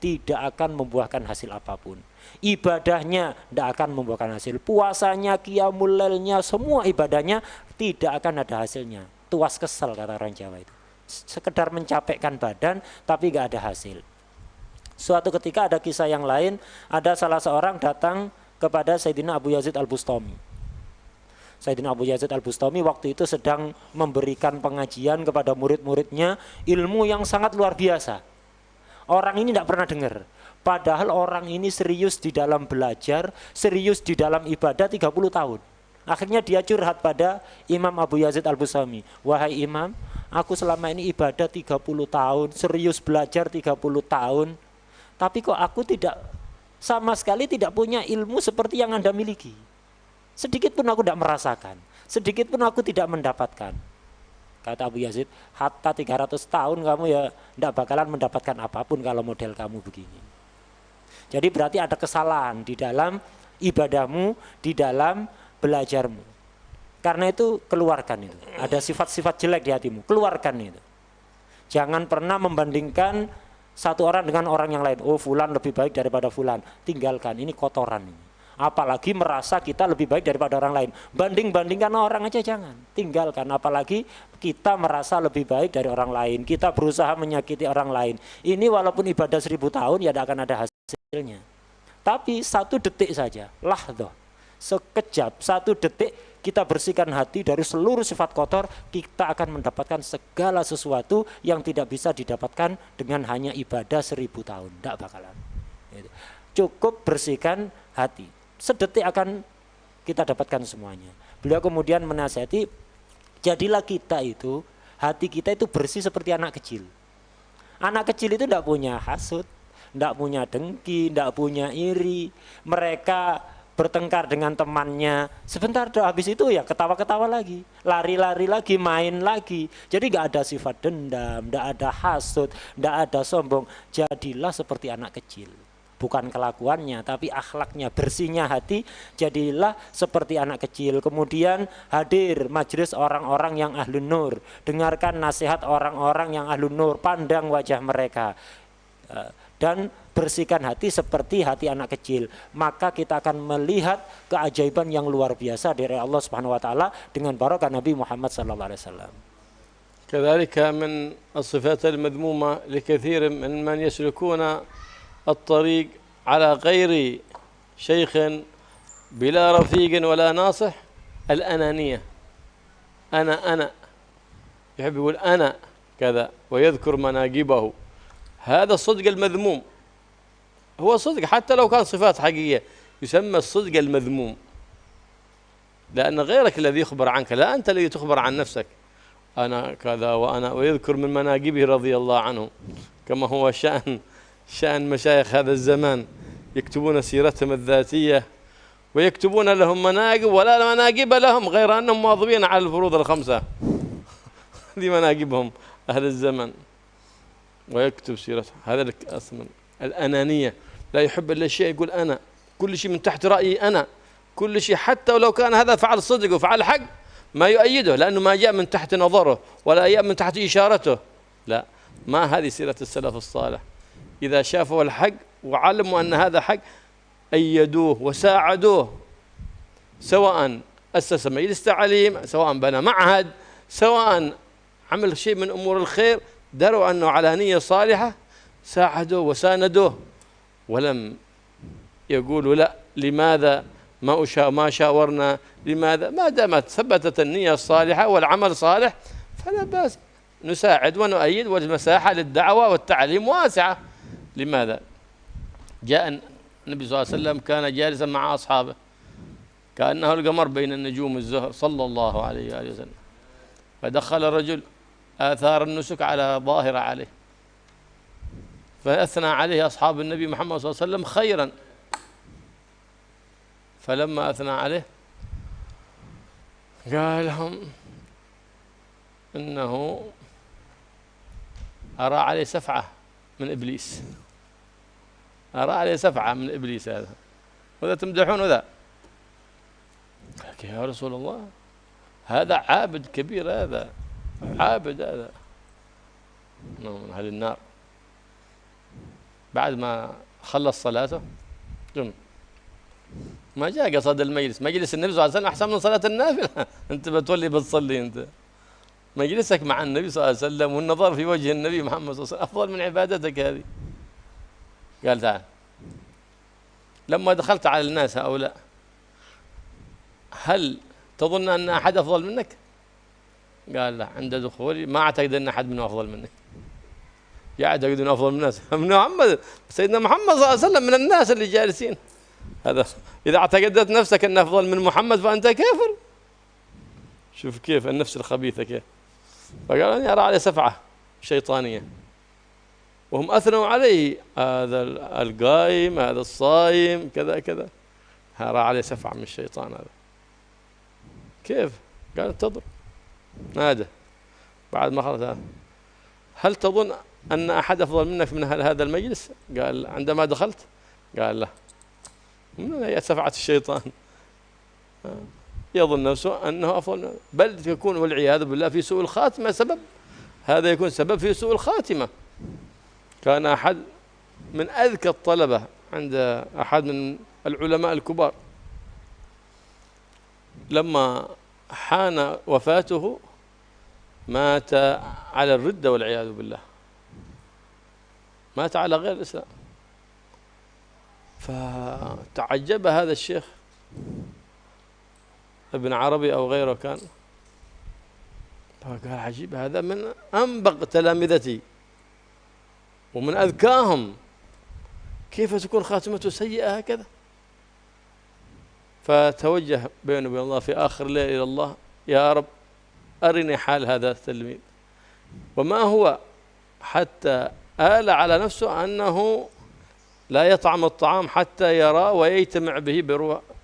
tidak akan membuahkan hasil apapun. Ibadahnya tidak akan membuahkan hasil. Puasanya, qiyamul lailnya, semua ibadahnya tidak akan ada hasilnya. Tuas kesel kata orang Jawa itu. Sekedar mencapekkan badan tapi nggak ada hasil. Suatu ketika ada kisah yang lain, ada salah seorang datang kepada Sayyidina Abu Yazid Al-Bustami. Sayyidina Abu Yazid Al-Bustami waktu itu sedang memberikan pengajian kepada murid-muridnya, ilmu yang sangat luar biasa. Orang ini tidak pernah dengar. Padahal orang ini serius di dalam belajar, serius di dalam ibadah 30 tahun. Akhirnya dia curhat pada Imam Abu Yazid Al-Bustami. Wahai Imam, aku selama ini ibadah 30 tahun, serius belajar 30 tahun. Tapi kok aku sama sekali tidak punya ilmu seperti yang Anda miliki. Sedikit pun aku tidak merasakan, sedikit pun aku tidak mendapatkan. Kata Abu Yazid, hatta 300 tahun kamu ya tidak bakalan mendapatkan apapun kalau model kamu begini. Jadi berarti ada kesalahan di dalam ibadahmu, di dalam belajarmu. Karena itu keluarkan itu. Ada sifat-sifat jelek di hatimu, keluarkan itu. Jangan pernah membandingkan satu orang dengan orang yang lain. Oh, fulan lebih baik daripada fulan. Tinggalkan, ini kotoran ini. Apalagi merasa kita lebih baik daripada orang lain. Banding-bandingkan orang aja jangan. Tinggalkan, apalagi kita merasa lebih baik dari orang lain. Kita berusaha menyakiti orang lain. Ini walaupun ibadah 1000 tahun ya tidak akan ada hasilnya. Tapi 1 detik saja, lahdoh, sekejap, 1 detik kita bersihkan hati dari seluruh sifat kotor, kita akan mendapatkan segala sesuatu yang tidak bisa didapatkan dengan hanya ibadah 1000 tahun. Tidak bakalan. Cukup bersihkan hati. Sedetik akan kita dapatkan semuanya. Beliau kemudian menasihati, jadilah kita itu, hati kita itu bersih seperti anak kecil. Anak kecil itu tidak punya hasud, tidak punya dengki, tidak punya iri. Mereka bertengkar dengan temannya, sebentar habis itu ya ketawa-ketawa lagi, lari-lari lagi, main lagi. Jadi nggak ada sifat dendam, tidak ada hasud, tidak ada sombong. Jadilah seperti anak kecil. Bukan kelakuannya, tapi akhlaknya, bersihnya hati, jadilah seperti anak kecil. Kemudian hadir majelis orang-orang yang ahlun nur, dengarkan nasihat orang-orang yang ahlun nur, pandang wajah mereka, dan bersihkan hati seperti hati anak kecil. Maka kita akan melihat keajaiban yang luar biasa dari Allah Subhanahu wa taala dengan barokah Nabi Muhammad sallallahu alaihi wasallam. كذلك من الصفات المذمومة لكثير من يسلكون الطريق على غير شيخ بلا رفيق ولا ناصح الأنانية. أنا يحب يقول أنا كذا ويذكر مناقبه. هذا الصدق المذموم، هو صدق حتى لو كان صفات حقيقية، يسمى الصدق المذموم، لأن غيرك الذي يخبر عنك، لا أنت الذي تخبر عن نفسك. أنا كذا وأنا، ويذكر من مناقبه رضي الله عنه، كما هو شأن مشايخ هذا الزمان، يكتبون سيرتهم الذاتية ويكتبون لهم مناقب ولا مناقب لهم غير أنهم مواظبين على الفروض الخمسة. هذه مناقبهم أهل الزمن. ويكتب سيرته. هذا أصلا الأنانية، لا يحب إلا الشيء يقول أنا، كل شيء من تحت رأيي أنا، كل شيء حتى ولو كان هذا فعل صدق وفعل حق ما يؤيده، لأنه ما جاء من تحت نظره ولا جاء من تحت إشارته. لا، ما هذه سيرة السلف الصالح. إذا شافوا الحق وعلموا أن هذا حق أيدوه وساعدوه، سواء أسس مجلس تعليم، سواء بنى معهد، سواء عمل شيء من أمور الخير، دروا أنه على نية صالحة، ساعدوه وساندوه، ولم يقولوا لا لماذا ما شاورنا، لماذا؟ ما دامت ثبتت النية الصالحة والعمل صالح فلا بأس، نساعد ونؤيد، والمساحة للدعوة والتعليم واسعة. لماذا؟ جاء النبي صلى الله عليه وسلم كان جالسا مع أصحابه كأنه القمر بين النجوم الزهر صلى الله عليه وآله وسلم، فدخل رجل آثار النسك على ظاهر عليه، فأثنى عليه أصحاب النبي محمد صلى الله عليه وسلم خيرا، فلما أثنى عليه قال لهم إنه أرى عليه سفعة من إبليس، أرى عليه سفعة من إبليس، هذا وذا تمدحون وذا. يا رسول الله هذا عابد كبير، هذا عابد، هذا من أهل النار. بعد ما خلص صلاته ما جاء قصد المجلس، مجلس النبي صلى الله عليه وسلم أحسن من صلاة النافلة. أنت بتولي بتصلي، أنت مجلسك مع النبي صلى الله عليه وسلم والنظر في وجه النبي محمد صلى الله عليه وسلم أفضل من عبادتك هذه. قال تعال، لما دخلت على الناس هؤلاء هل تظن أن أحد أفضل منك؟ قال لا، عند دخولي ما أعتقد أن أحد منه أفضل منك. يعتقد أنه أفضل من الناس، من محمد سيدنا محمد صلى الله عليه وسلم من الناس اللي جالسين. هذا إذا اعتقدت نفسك أن أفضل من محمد فأنت كافر. شوف كيف النفس الخبيثة كيف. فقال أني أرى عليه سفعة شيطانية، وهم أثنوا عليه هذا القائم، هذا الصايم، كذا كذا، أرى عليه سفعة من الشيطان. هذا كيف؟ قال انتظر. نادى بعد ما خلص، هل تظن أن أحد أفضل منك من هذا المجلس؟ قال عندما دخلت. قال لا، هي سفعة الشيطان، يظن نفسه أنه أفضل منه، بل يكون والعياذ بالله في سوء الخاتمة سبب، هذا يكون سبب في سوء الخاتمة. كان أحد من أذكى الطلبة عند أحد من العلماء الكبار، لما حان وفاته مات على الردة والعياذ بالله، مات على غير الإسلام. فتعجب هذا الشيخ ابن عربي أو غيره كان، فقال عجيب، هذا من أنبغ تلامذتي ومن أذكاهم، كيف تكون خاتمته سيئة هكذا؟ فتوجه بينه وبين الله في آخر الليل إلى الله، يا رب أرني حال هذا التلميذ، وما هو حتى آل على نفسه أنه لا يطعم الطعام حتى يرى ويجتمع به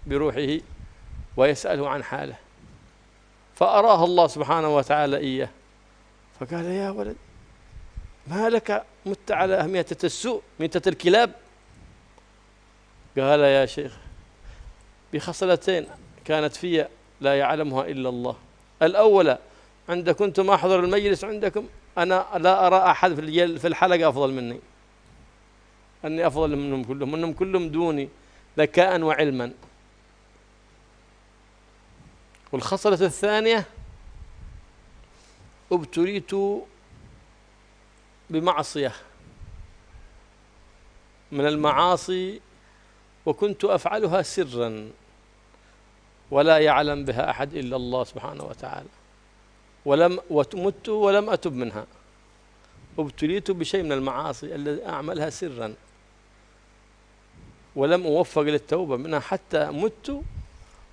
بروحه ويسأله عن حاله، فأراه الله سبحانه وتعالى إياه، فقال يا ولد ما لك مت على ميتة السوء، ميتة الكلاب؟ قال يا شيخ بخصلتين كانت في لا يعلمها إلا الله. الأولى عند كنتم أحضر المجلس عندكم أنا لا أرى أحد في الحلقة أفضل مني، أني أفضل منهم كلهم، أنهم كلهم دوني ذكاء وعلما. والخصلة الثانية ابتليت بمعصية من المعاصي وكنت أفعلها سرا ولا يعلم بها أحد إلا الله سبحانه وتعالى، ومت ولم أتب منها. ابتليت بشيء من المعاصي الذي أعملها سرا ولم أوفق للتوبة منها حتى مت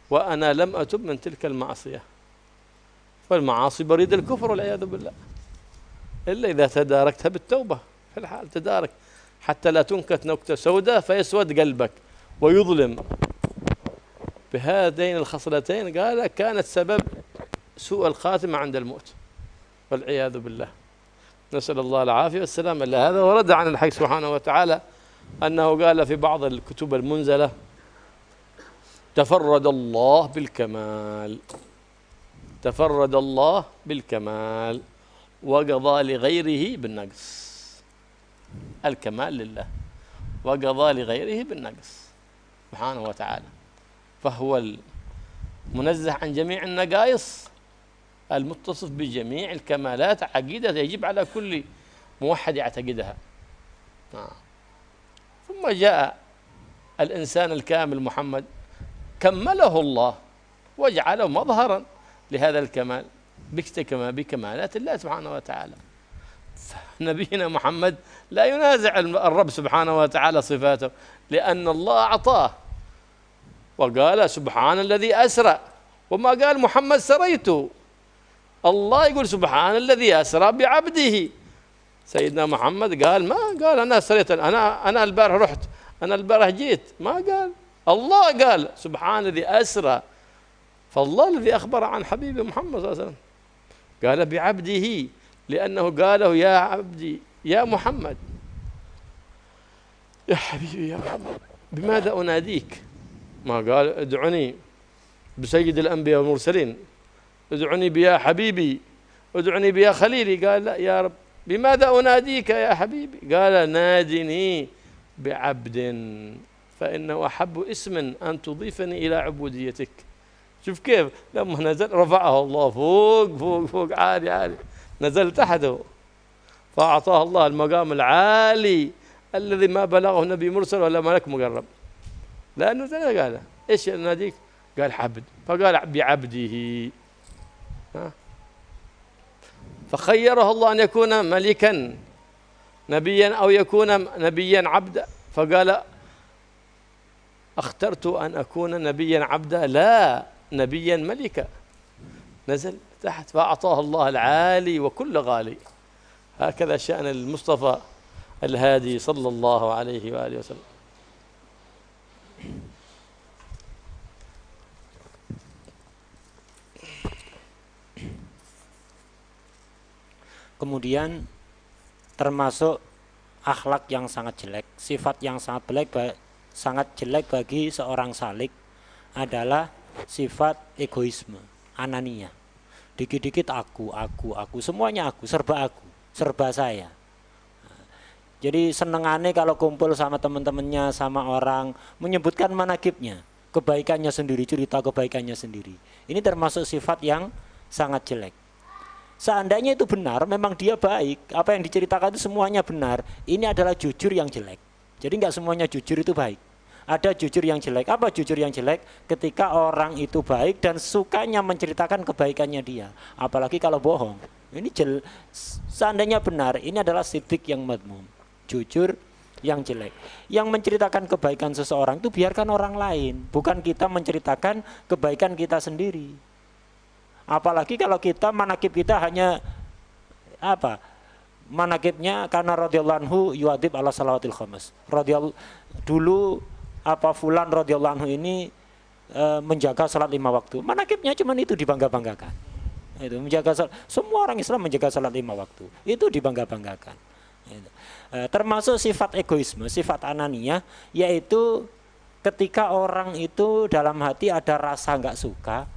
وأنا لم أتب من تلك المعصية. فالمعاصي بريد الكفر والعياذ بالله، إلا إذا تداركتها بالتوبة في الحال تدارك، حتى لا تنكت نكتة سوداء فيسود قلبك ويظلم. بهذين الخصلتين قال كانت سبب سوء الخاتمة عند الموت والعياذ بالله. نسأل الله العافية والسلامة. هذا ورد عن الحق سبحانه وتعالى أنه قال في بعض الكتب المنزلة: تفرد الله بالكمال، تفرد الله بالكمال وقضى لغيره بالنقص. الكمال لله وقضى لغيره بالنقص سبحانه وتعالى، فهو المنزه عن جميع النقائص، المتصف بجميع الكمالات. عقيدة يجب على كل موحد يعتقدها. ثم جاء الإنسان الكامل محمد، كمله الله وجعله مظهرا لهذا الكمال بكمالات الله سبحانه وتعالى. نبينا محمد لا ينازع الرب سبحانه وتعالى صفاته، لأن الله أعطاه وقال: سبحان الذي أسرى، وما قال محمد سريت. الله يقول: سبحان الذي أسرى بعبده. سيدنا محمد قال ما قال أنا سريت، أنا البارح رحت، أنا البارح جيت، ما قال. الله قال: سبحان الذي أسرى. فالله الذي أخبر عن حبيبه محمد صلى الله عليه وسلم قال بعبده، لأنه قاله: يا عبدي يا محمد، يا حبيبي يا محمد، بماذا أناديك؟ ما قال: ادعني بسيد الأنبياء والمرسلين، ادعني بيا حبيبي، ادعني بيا خليلي. قال: لا يا رب، بماذا أناديك يا حبيبي؟ قال: نادني بعبد، فإنه أحب اسم أن تضيفني إلى عبوديتك. شوف كيف لما نزل رفعه الله فوق فوق فوق، عالي عالي، نزل تحته، فأعطاه الله المقام العالي الذي ما بلغه نبي مرسل ولا ملك مقرب. لأنه زي قال: إيش ناديك؟ قال: عبد. فقال: بعبده. فخيره الله أن يكون ملكا نبيا أو يكون نبيا عبدا، فقال: اخترت أن أكون نبيا عبدا لا نبيا ملكا. نزل تحت فأعطاه الله العالي وكل غالي. هكذا شأن المصطفى الهادي صلى الله عليه وآله وسلم. Kemudian termasuk akhlak yang sangat jelek, sifat yang sangat jelek bagi seorang salik adalah sifat egoisme, anania. Dikit-dikit aku, semuanya aku, serba saya. Jadi senengannya kalau kumpul sama teman-temannya, sama orang, menyebutkan manakibnya, kebaikannya sendiri, cerita kebaikannya sendiri. Ini termasuk sifat yang sangat jelek. Seandainya itu benar, memang dia baik, apa yang diceritakan itu semuanya benar, ini adalah jujur yang jelek. Jadi nggak semuanya jujur itu baik. Ada jujur yang jelek. Apa jujur yang jelek? Ketika orang itu baik dan sukanya menceritakan kebaikannya dia. Apalagi kalau bohong. Ini seandainya benar, ini adalah sidik yang madmum. Jujur yang jelek. Yang menceritakan kebaikan seseorang itu biarkan orang lain, bukan kita menceritakan kebaikan kita sendiri. Apalagi kalau kita manakib kita hanya apa? Manakibnya karena radhiyallahu anhu yuadib ala salawatil khamas. Dulu fulan radhiyallahu anhu ini menjaga salat 5 waktu. Manakibnya cuma itu dibangga-banggakan. Itu menjaga salat. Semua orang Islam menjaga salat 5 waktu. Itu dibangga-banggakan. Termasuk sifat egoisme, sifat anania, yaitu ketika orang itu dalam hati ada rasa nggak suka.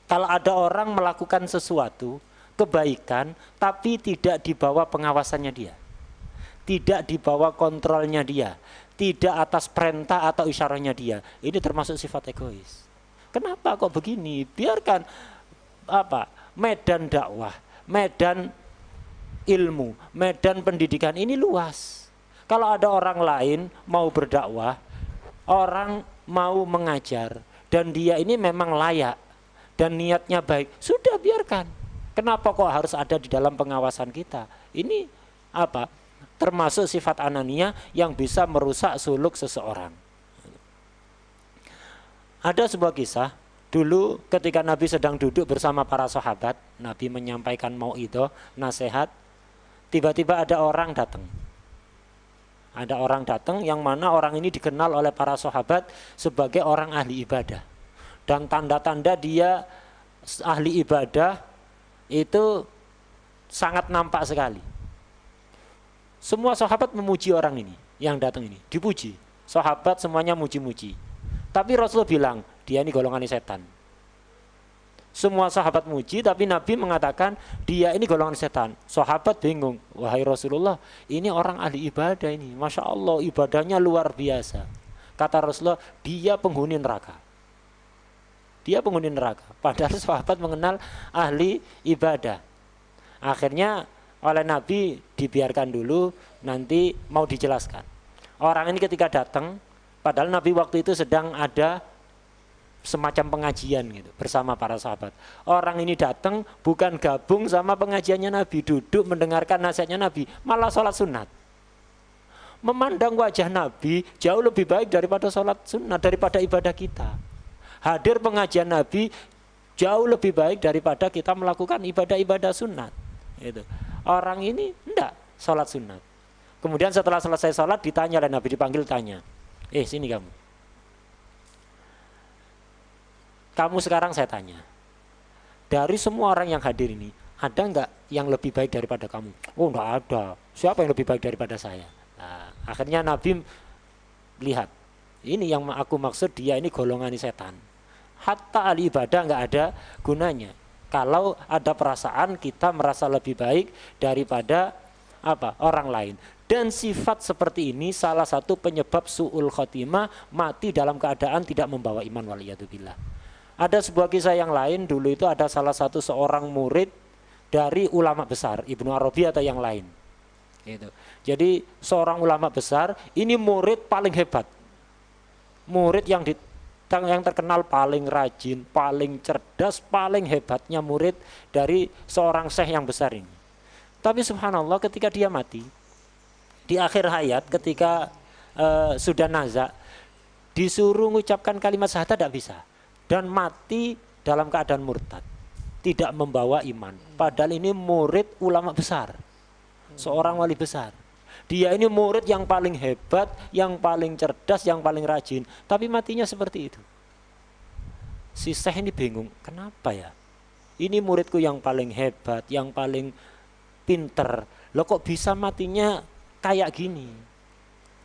Kalau ada orang melakukan sesuatu kebaikan tapi tidak di bawah pengawasannya dia, tidak di bawah kontrolnya dia, tidak atas perintah atau isyaratnya dia, ini termasuk sifat egois. Kenapa kok begini? Biarkan medan dakwah, medan ilmu, medan pendidikan ini luas. Kalau ada orang lain mau berdakwah, orang mau mengajar dan dia ini memang layak dan niatnya baik, sudah biarkan. Kenapa kok harus ada di dalam pengawasan kita? Ini termasuk sifat anania yang bisa merusak suluk seseorang. Ada sebuah kisah, dulu ketika Nabi sedang duduk bersama para sahabat, Nabi menyampaikan mauidhah, nasihat, tiba-tiba ada orang datang. Ada orang datang yang mana orang ini dikenal oleh para sahabat sebagai orang ahli ibadah. Dan tanda-tanda dia ahli ibadah itu sangat nampak sekali. Semua sahabat memuji orang ini yang datang ini, dipuji. Sahabat semuanya muji-muji. Tapi Rasulullah bilang, dia ini golongan setan. Semua sahabat muji, tapi Nabi mengatakan dia ini golongan setan. Sahabat bingung, wahai Rasulullah, ini orang ahli ibadah ini, Masya Allah, ibadahnya luar biasa. Kata Rasulullah, dia penghuni neraka. Dia penghuni neraka. Padahal sahabat mengenal ahli ibadah. Akhirnya oleh Nabi dibiarkan dulu, nanti mau dijelaskan. Orang ini ketika datang, padahal Nabi waktu itu sedang ada semacam pengajian gitu bersama para sahabat. Orang ini datang bukan gabung sama pengajiannya Nabi, duduk mendengarkan nasihatnya Nabi, malah sholat sunat. Memandang wajah Nabi jauh lebih baik daripada sholat sunat, daripada ibadah kita. Hadir pengajian Nabi jauh lebih baik daripada kita melakukan ibadah-ibadah sunat. Gitu. Orang ini enggak sholat sunat. Kemudian setelah selesai sholat ditanya oleh Nabi, dipanggil tanya, sini kamu. Kamu sekarang saya tanya, dari semua orang yang hadir ini, ada enggak yang lebih baik daripada kamu? Oh, enggak ada. Siapa yang lebih baik daripada saya? Nah, akhirnya Nabi lihat, ini yang aku maksud, dia ini golongan setan. Hatta ahli ibadah enggak ada gunanya. Kalau ada perasaan kita merasa lebih baik daripada orang lain. Dan sifat seperti ini salah satu penyebab su'ul khotimah, mati dalam keadaan tidak membawa iman, waliyadzubillah. Ada sebuah kisah yang lain, dulu itu ada salah satu seorang murid dari ulama besar, Ibnu Arabi atau yang lain. Gitu. Jadi seorang ulama besar, ini murid paling hebat. Murid yang terkenal paling rajin, paling cerdas, paling hebatnya murid dari seorang syekh yang besar ini. Tapi subhanallah ketika dia mati, di akhir hayat ketika sudah nazak, disuruh mengucapkan kalimat syahadat tidak bisa. Dan mati dalam keadaan murtad, tidak membawa iman. Padahal ini murid ulama besar, seorang wali besar. Dia ini murid yang paling hebat, yang paling cerdas, yang paling rajin, tapi matinya seperti itu. Si syekh ini bingung, kenapa ya? Ini muridku yang paling hebat, yang paling pinter, loh kok bisa matinya kayak gini?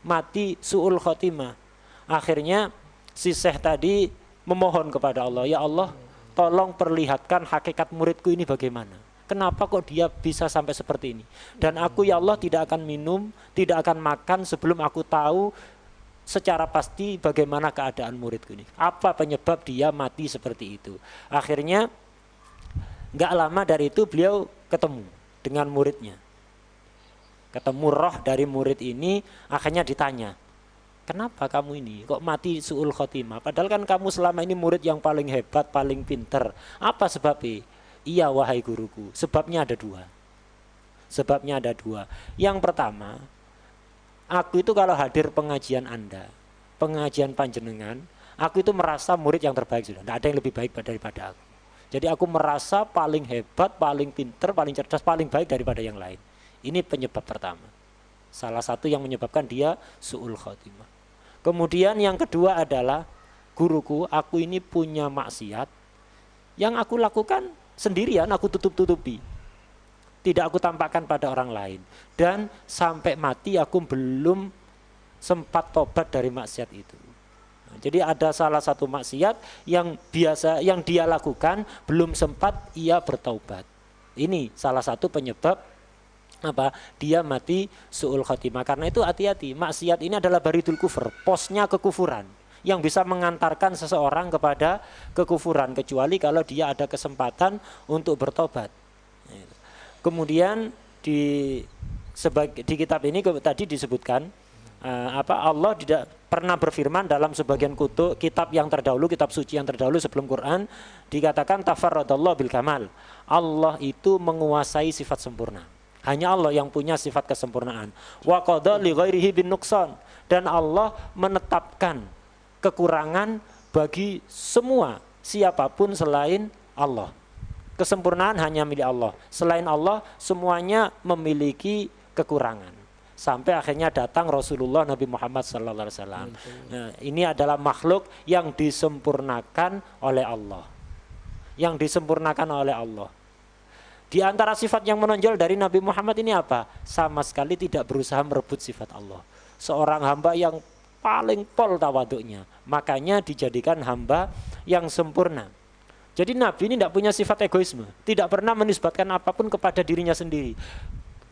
Mati su'ul khotimah. Akhirnya si syekh tadi memohon kepada Allah, ya Allah, tolong perlihatkan hakikat muridku ini bagaimana. Kenapa kok dia bisa sampai seperti ini? Dan aku ya Allah tidak akan minum, tidak akan makan sebelum aku tahu secara pasti bagaimana keadaan muridku ini. Apa penyebab dia mati seperti itu? Akhirnya nggak lama dari itu beliau ketemu dengan muridnya. Ketemu roh dari murid ini, akhirnya ditanya, kenapa kamu ini kok mati su'ul khotimah? Padahal kan kamu selama ini murid yang paling hebat, paling pinter. Apa sebabnya? Iya wahai guruku, sebabnya ada dua. Sebabnya ada dua. Yang pertama, aku itu kalau hadir pengajian Anda, pengajian panjenengan, aku itu merasa murid yang terbaik sudah. Tidak ada yang lebih baik daripada aku. Jadi aku merasa paling hebat, paling pinter, paling cerdas, paling baik daripada yang lain. Ini penyebab pertama. Salah satu yang menyebabkan dia su'ul khotimah. Kemudian yang kedua adalah, guruku, aku ini punya maksiat yang aku lakukan sendirian, aku tutup-tutupi, tidak aku tampakkan pada orang lain, dan sampai mati aku belum sempat tobat dari maksiat itu. Nah, jadi ada salah satu maksiat yang yang dia lakukan belum sempat ia bertaubat. Ini salah satu penyebab dia mati su'ul khotimah. Karena itu hati-hati, maksiat ini adalah baridul kufur, posnya kekufuran yang bisa mengantarkan seseorang kepada kekufuran, kecuali kalau dia ada kesempatan untuk bertobat. Kemudian di kitab ini tadi disebutkan Allah tidak pernah berfirman dalam sebagian kitab yang terdahulu, kitab suci yang terdahulu sebelum Quran, dikatakan tafarradallahu bil kamal. Allah itu menguasai sifat sempurna. Hanya Allah yang punya sifat kesempurnaan. Wa qada li ghairihi bin nuqsan, dan Allah menetapkan kekurangan bagi semua siapapun selain Allah. Kesempurnaan hanya milik Allah. Selain Allah semuanya memiliki kekurangan. Sampai akhirnya datang Rasulullah Nabi Muhammad SAW. Nah, ini adalah makhluk yang disempurnakan oleh Allah. Yang disempurnakan oleh Allah. Di antara sifat yang menonjol dari Nabi Muhammad ini apa? Sama sekali tidak berusaha merebut sifat Allah. Seorang hamba yang paling pol tawaduknya, makanya dijadikan hamba yang sempurna. Jadi Nabi ini tidak punya sifat egoisme, tidak pernah menisbatkan apapun kepada dirinya sendiri.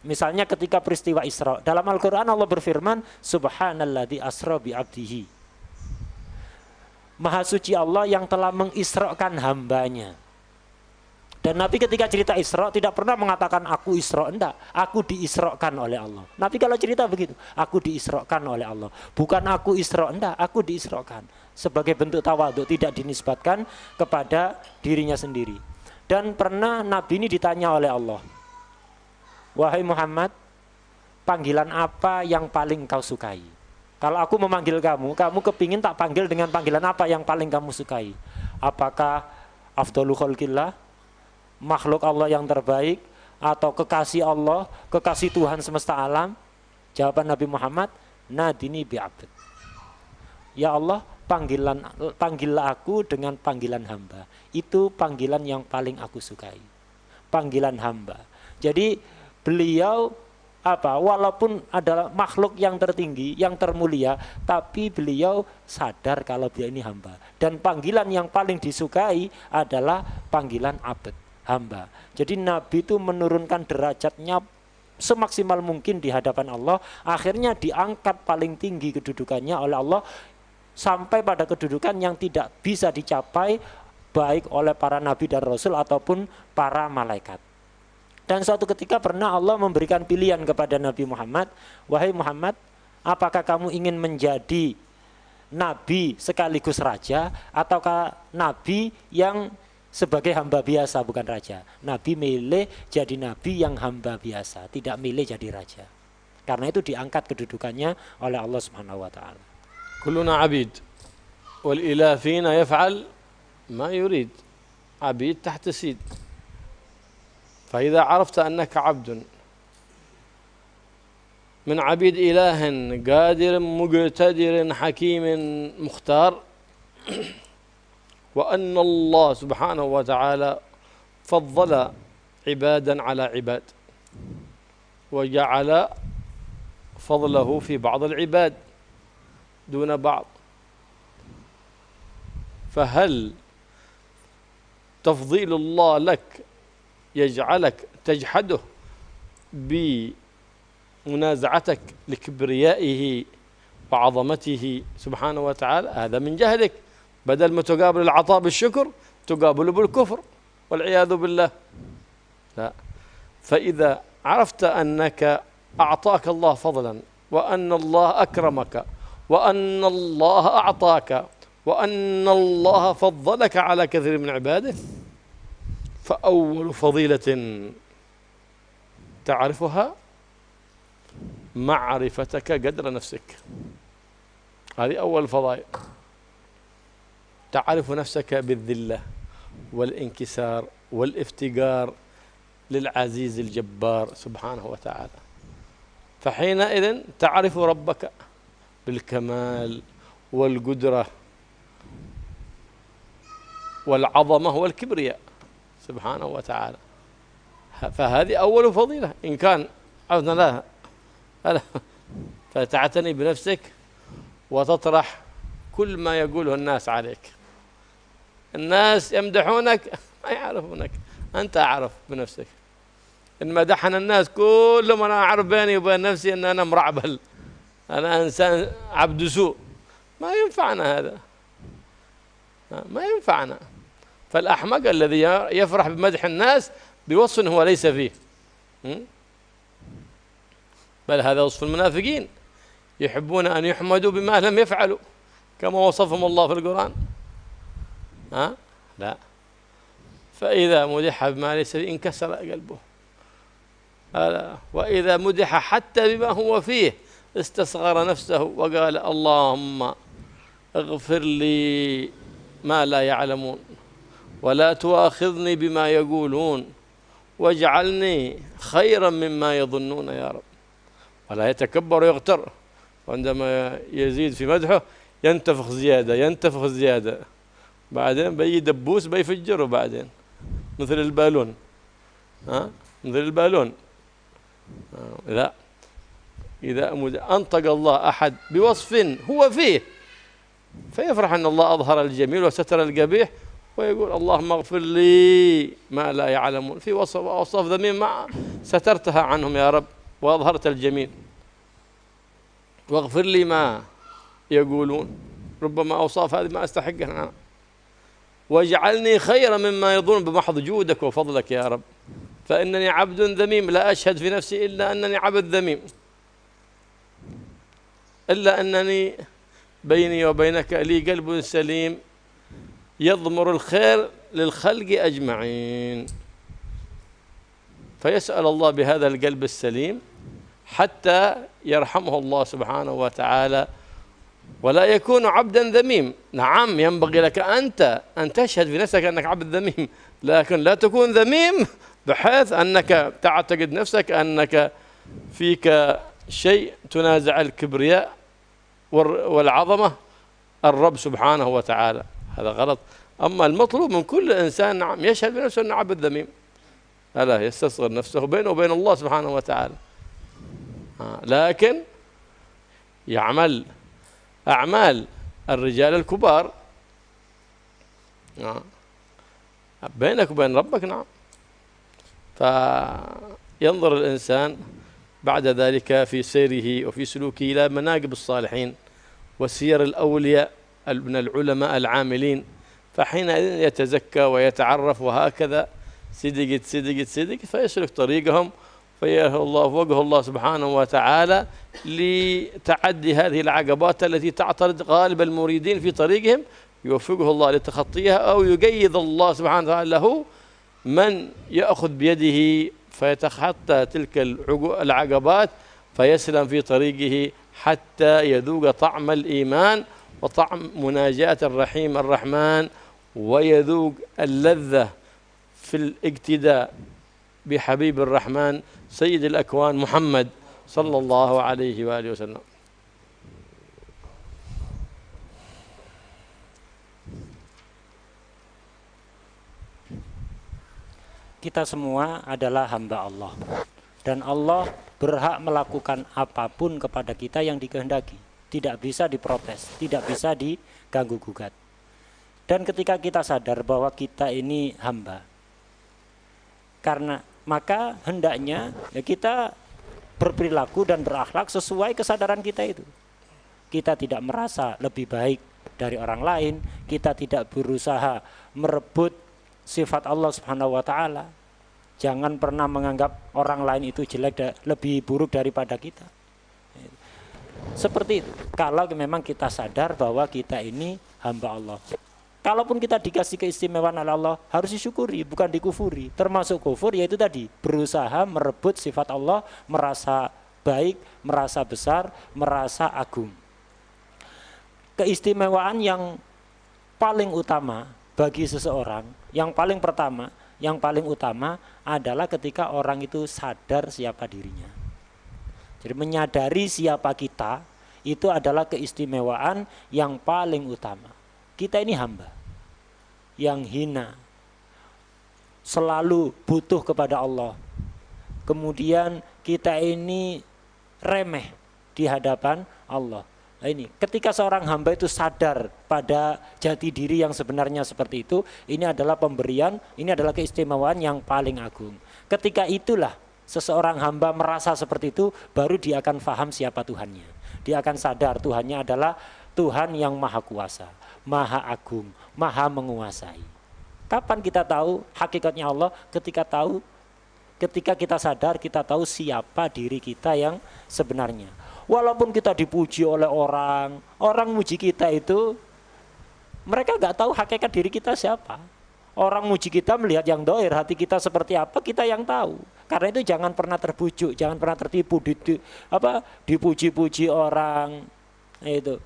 Misalnya ketika peristiwa Isra, dalam Al-Quran Allah berfirman, Subhanalladzi asra bi abdihi. Maha suci Allah yang telah mengisrakan hambanya. Dan Nabi ketika cerita Isra tidak pernah mengatakan aku Isra, enggak, aku diisrakan oleh Allah. Nabi kalau cerita begitu, aku diisrakan oleh Allah. Bukan aku Isra, enggak, aku diisrakan. Sebagai bentuk tawadhu, tidak dinisbatkan kepada dirinya sendiri. Dan pernah Nabi ini ditanya oleh Allah, wahai Muhammad, panggilan apa yang paling kau sukai? Kalau aku memanggil kamu, kamu kepingin tak panggil dengan panggilan apa yang paling kamu sukai? Apakah afdhalu khalqillah, makhluk Allah yang terbaik, atau kekasih Allah, kekasih Tuhan semesta alam? Jawaban Nabi Muhammad, nadini bi'abd. Ya Allah, panggillah aku dengan panggilan hamba. Itu panggilan yang paling aku sukai, panggilan hamba. Jadi beliau walaupun adalah makhluk yang tertinggi, yang termulia, tapi beliau sadar kalau beliau ini hamba. Dan panggilan yang paling disukai adalah panggilan abd, hamba. Jadi Nabi itu menurunkan derajatnya semaksimal mungkin di hadapan Allah. Akhirnya diangkat paling tinggi kedudukannya oleh Allah, sampai pada kedudukan yang tidak bisa dicapai baik oleh para nabi dan rasul ataupun para malaikat. Dan suatu ketika pernah Allah memberikan pilihan kepada Nabi Muhammad, wahai Muhammad, apakah kamu ingin menjadi nabi sekaligus raja, ataukah nabi yang sebagai hamba biasa bukan raja? Nabi milih jadi nabi yang hamba biasa, tidak milih jadi raja. Karena itu diangkat kedudukannya oleh Allah Subhanahu wa taala. Kulluna 'abid wal ilah fina yaf'al ma yurid. 'Abid tahta sid. فإذا عرفت أنك عبد من عبيد إله قادر مقتدر حكيم مختار، وأن الله سبحانه وتعالى فضل عبادا على عباد وجعل فضله في بعض العباد دون بعض، فهل تفضيل الله لك يجعلك تجحده بمنازعتك لكبريائه وعظمته سبحانه وتعالى؟ هذا من جهلك. بدل ما تقابل العطاء بالشكر تقابله بالكفر والعياذ بالله. لا. فإذا عرفت أنك أعطاك الله فضلا، وأن الله أكرمك، وأن الله أعطاك، وأن الله فضلك على كثير من عباده، فأول فضيلة تعرفها معرفتك قدر نفسك. هذه أول فضائل. تعرف نفسك بالذلة والانكسار والافتقار للعزيز الجبار سبحانه وتعالى، فحينئذ تعرف ربك بالكمال والقدرة والعظمة والكبرياء سبحانه وتعالى. فهذه أول فضيلة. إن كان عرفنا لا فتعتني بنفسك وتطرح كل ما يقوله الناس عليك. الناس يمدحونك ما يعرفونك، أنت أعرف بنفسك. إن مدحنا الناس كلهم أنا أعرف بيني وبين نفسي أن أنا مرعبل، أنا إنسان عبد سوء. ما ينفعنا هذا، ما ينفعنا. فالأحمق الذي يفرح بمدح الناس بوصف هو ليس فيه، بل هذا وصف المنافقين، يحبون أن يحمدوا بما لم يفعلوا كما وصفهم الله في القرآن. لا. فإذا مدح بما ليس فيه انكسر قلبه. وإذا مدح حتى بما هو فيه استصغر نفسه وقال اللهم اغفر لي ما لا يعلمون ولا تؤاخذني بما يقولون واجعلني خيرا مما يظنون يا رب. ولا يتكبر ويغتر، وعندما يزيد في مدحه ينتفخ زيادة ينتفخ زيادة، بعدين بيجي دبوس بيفجره بعدين مثل البالون. مثل البالون. لا، إذا أنطق الله أحد بوصف هو فيه فيفرح أن الله أظهر الجميل وستر القبيح، ويقول اللهم اغفر لي ما لا يعلمون، في أوصاف ذميم ما سترتها عنهم يا رب وأظهرت الجميل، واغفر لي ما يقولون، ربما أوصاف هذه ما أستحقها، واجعلني خيرا مما يظن بمحض جودك وفضلك يا رب، فإنني عبد ذميم لا أشهد في نفسي إلا أنني عبد ذميم، إلا أنني بيني وبينك لي قلب سليم يضمر الخير للخلق أجمعين. فيسأل الله بهذا القلب السليم حتى يرحمه الله سبحانه وتعالى ولا يكون عبدا ذميم. نعم، ينبغي لك أنت أن تشهد في نفسك أنك عبد ذميم، لكن لا تكون ذميم بحيث أنك تعتقد نفسك أنك فيك شيء تنازع الكبرياء والعظمة الرب سبحانه وتعالى، هذا غلط. أما المطلوب من كل إنسان نعم يشهد بنفسه أنه عبد ذميم، ألا يستصغر نفسه بينه وبين الله سبحانه وتعالى، لكن يعمل أعمال الرجال الكبار بينك وبين ربك. نعم، فينظر الإنسان بعد ذلك في سيره وفي سلوكه إلى مناقب الصالحين وسير الأولياء من العلماء العاملين، فحينئذ يتزكى ويتعرف، وهكذا صدقت صدقت صدقت فيسلك طريقهم، فوجه الله سبحانه وتعالى لتعدي هذه العقبات التي تعترض غالب المريدين في طريقهم، يوفقه الله لتخطيها، أو يقيد الله سبحانه وتعالى له من يأخذ بيده فيتخطى تلك العقبات فيسلم في طريقه حتى يذوق طعم الإيمان وطعم مناجاة الرحيم الرحمن، ويذوق اللذة في الاقتداء بحبيب الرحمن سيد الأكوان محمد صلى الله عليه وآله وسلم. Kita semua adalah hamba Allah, dan Allah berhak melakukan apapun kepada kita yang dikehendaki, tidak bisa diprotes, tidak bisa diganggu gugat. Dan ketika kita sadar bahwa kita ini hamba, karena maka hendaknya ya kita berperilaku dan berakhlak sesuai kesadaran kita itu. Kita tidak merasa lebih baik dari orang lain, kita tidak berusaha merebut sifat Allah Subhanahu wa taala. Jangan pernah menganggap orang lain itu jelek, lebih buruk daripada kita. Seperti itu. Kalau memang kita sadar bahwa kita ini hamba Allah. Kalaupun kita dikasih keistimewaan oleh Allah, harus disyukuri, bukan dikufuri. Termasuk kufur yaitu tadi, berusaha merebut sifat Allah, merasa baik, merasa besar, merasa agung. Keistimewaan yang paling utama bagi seseorang, yang paling utama adalah ketika orang itu sadar siapa dirinya. Jadi menyadari siapa kita, itu adalah keistimewaan yang paling utama. Kita ini hamba yang hina, selalu butuh kepada Allah. Kemudian kita ini remeh di hadapan Allah. Nah ini, ketika seorang hamba itu sadar pada jati diri yang sebenarnya seperti itu, ini adalah pemberian, ini adalah keistimewaan yang paling agung. Ketika itulah seseorang hamba merasa seperti itu, baru dia akan paham siapa Tuhannya. Dia akan sadar Tuhannya adalah Tuhan yang maha kuasa, maha agung, maha menguasai. Kapan kita tahu hakikatnya Allah? Ketika kita sadar, kita tahu siapa diri kita yang sebenarnya. Walaupun kita dipuji oleh orang muji kita itu, mereka nggak tahu hakikat diri kita siapa. Orang muji kita melihat yang dohir, hati kita seperti apa, kita yang tahu. Karena itu jangan pernah terbujuk, jangan pernah tertipu, dipuji-puji orang itu.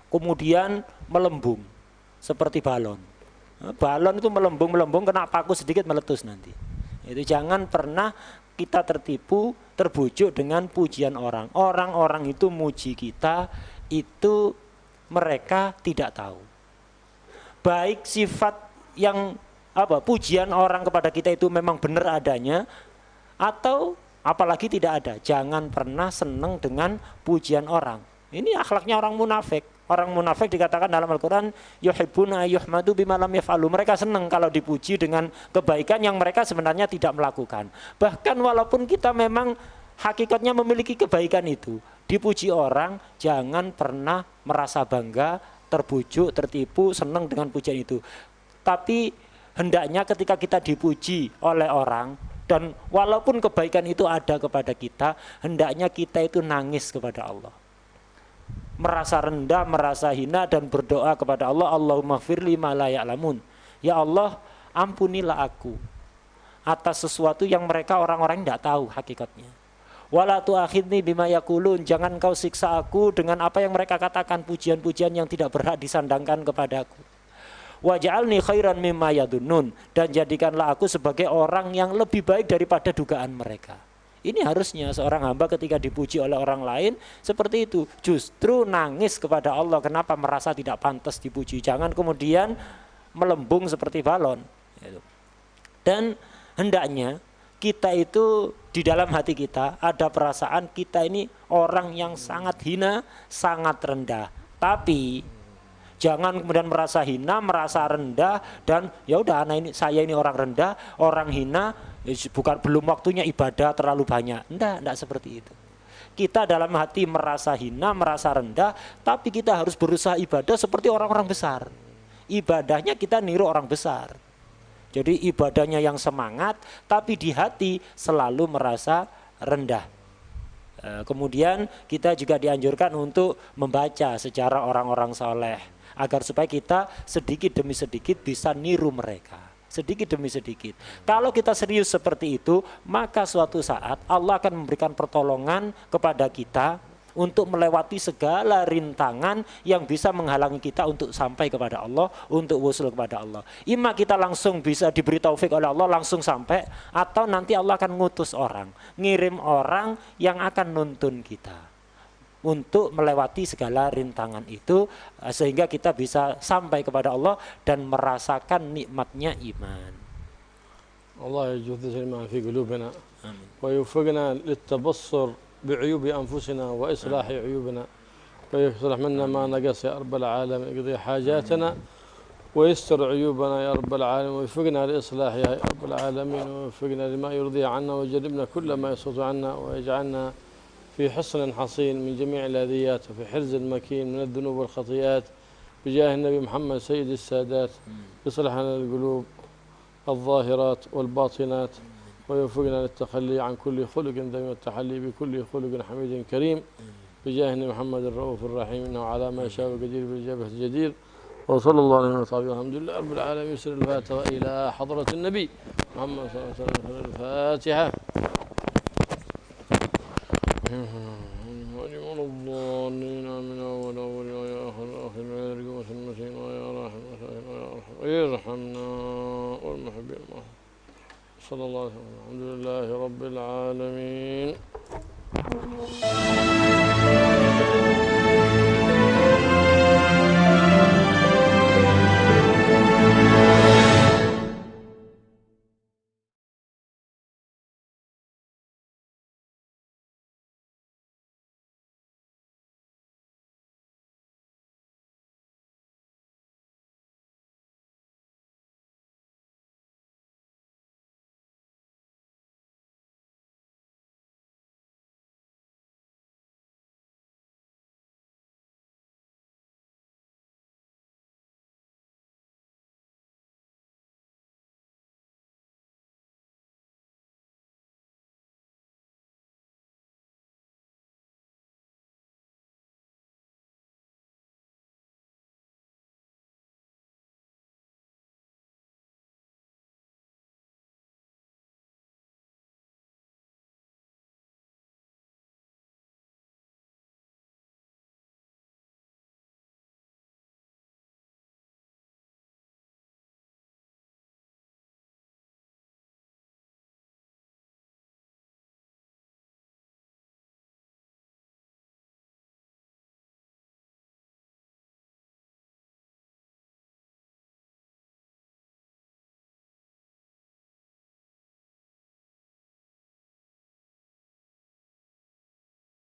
Kemudian melembung seperti balon. Balon itu melembung, kena paku sedikit meletus nanti. Itu jangan pernah kita tertipu, terbujuk dengan pujian orang. Orang-orang itu muji kita, itu mereka tidak tahu. Baik sifat yang pujian orang kepada kita itu memang benar adanya, atau apalagi tidak ada. Jangan pernah senang dengan pujian orang. Ini akhlaknya orang munafik. Orang munafik dikatakan dalam Al-Quran, yuhibbuna yuhmadu bima lam yaf'alu. Mereka senang kalau dipuji dengan kebaikan yang mereka sebenarnya tidak melakukan. Bahkan walaupun kita memang hakikatnya memiliki kebaikan itu, dipuji orang, jangan pernah merasa bangga, terbujuk, tertipu, senang dengan pujian itu. Tapi hendaknya ketika kita dipuji oleh orang, dan walaupun kebaikan itu ada kepada kita, hendaknya kita itu nangis kepada Allah, merasa rendah, merasa hina, dan berdoa kepada Allah, Allahumma firli ma la ya'lamun. Ya Allah, ampunilah aku atas sesuatu yang mereka orang-orang tidak tahu hakikatnya. Wala tu'akhidni bima yaqulun, jangan kau siksa aku dengan apa yang mereka katakan, pujian-pujian yang tidak berhak disandangkan kepadaku. Waj'alni khairan mimma yadunnun, dan jadikanlah aku sebagai orang yang lebih baik daripada dugaan mereka. Ini harusnya seorang hamba ketika dipuji oleh orang lain seperti itu, justru nangis kepada Allah kenapa merasa tidak pantas dipuji. Jangan kemudian melembung seperti balon. Dan hendaknya kita itu di dalam hati kita ada perasaan kita ini orang yang sangat hina, sangat rendah. Tapi jangan kemudian merasa hina, merasa rendah, dan ya udah saya ini orang rendah, orang hina, belum waktunya ibadah terlalu banyak. Enggak seperti itu. Kita dalam hati merasa hina, merasa rendah, tapi kita harus berusaha ibadah seperti orang-orang besar. Ibadahnya kita niru orang besar. Jadi ibadahnya yang semangat, tapi di hati selalu merasa rendah. Kemudian kita juga dianjurkan untuk membaca sejarah orang-orang soleh, agar supaya kita sedikit demi sedikit bisa niru mereka, sedikit demi sedikit. Kalau kita serius seperti itu, maka suatu saat Allah akan memberikan pertolongan kepada kita untuk melewati segala rintangan yang bisa menghalangi kita untuk sampai kepada Allah, untuk wusul kepada Allah. Ima kita langsung bisa diberi taufik oleh Allah langsung sampai, atau nanti Allah akan ngutus orang, ngirim orang yang akan nuntun kita untuk melewati segala rintangan itu, sehingga kita bisa sampai kepada Allah dan merasakan nikmatnya iman. Allah yajudz al-iman fi qulubina wa yuwaffiqna lit-tabassur بعيوب أنفسنا وإصلاح عيوبنا ويصلح منا ما نقص يا رب العالمين، يقضي حاجاتنا ويستر عيوبنا يا رب العالمين، ويوفقنا لإصلاحها يا رب العالمين، ويوفقنا لما يرضي عنا، ويجنبنا كل ما يسقط عنا، ويجعلنا في حصن حصين من جميع الأذيات، وفي حرز المكين من الذنوب والخطيئات، بجاه النبي محمد سيد السادات. يصلح لنا القلوب الظاهرات والباطنات، ويوفقنا للتخلي عن كل خلق ذميم، والتحلي بكل خلق حميد كريم، بجاه محمد الرؤوف الرحيم، انه على ما يشاء قدير بالاجابه الجدير. وصلى الله عليه وسلم. الحمد لله رب العالمين. يسر الفاتحه الى حضره النبي محمد صلى الله عليه وسلم. الفاتحه. الضالين من اول يا اخر اخر يا رحمن ارحمنا والمحبين. صلى الله عليه وسلم. الحمد لله رب العالمين.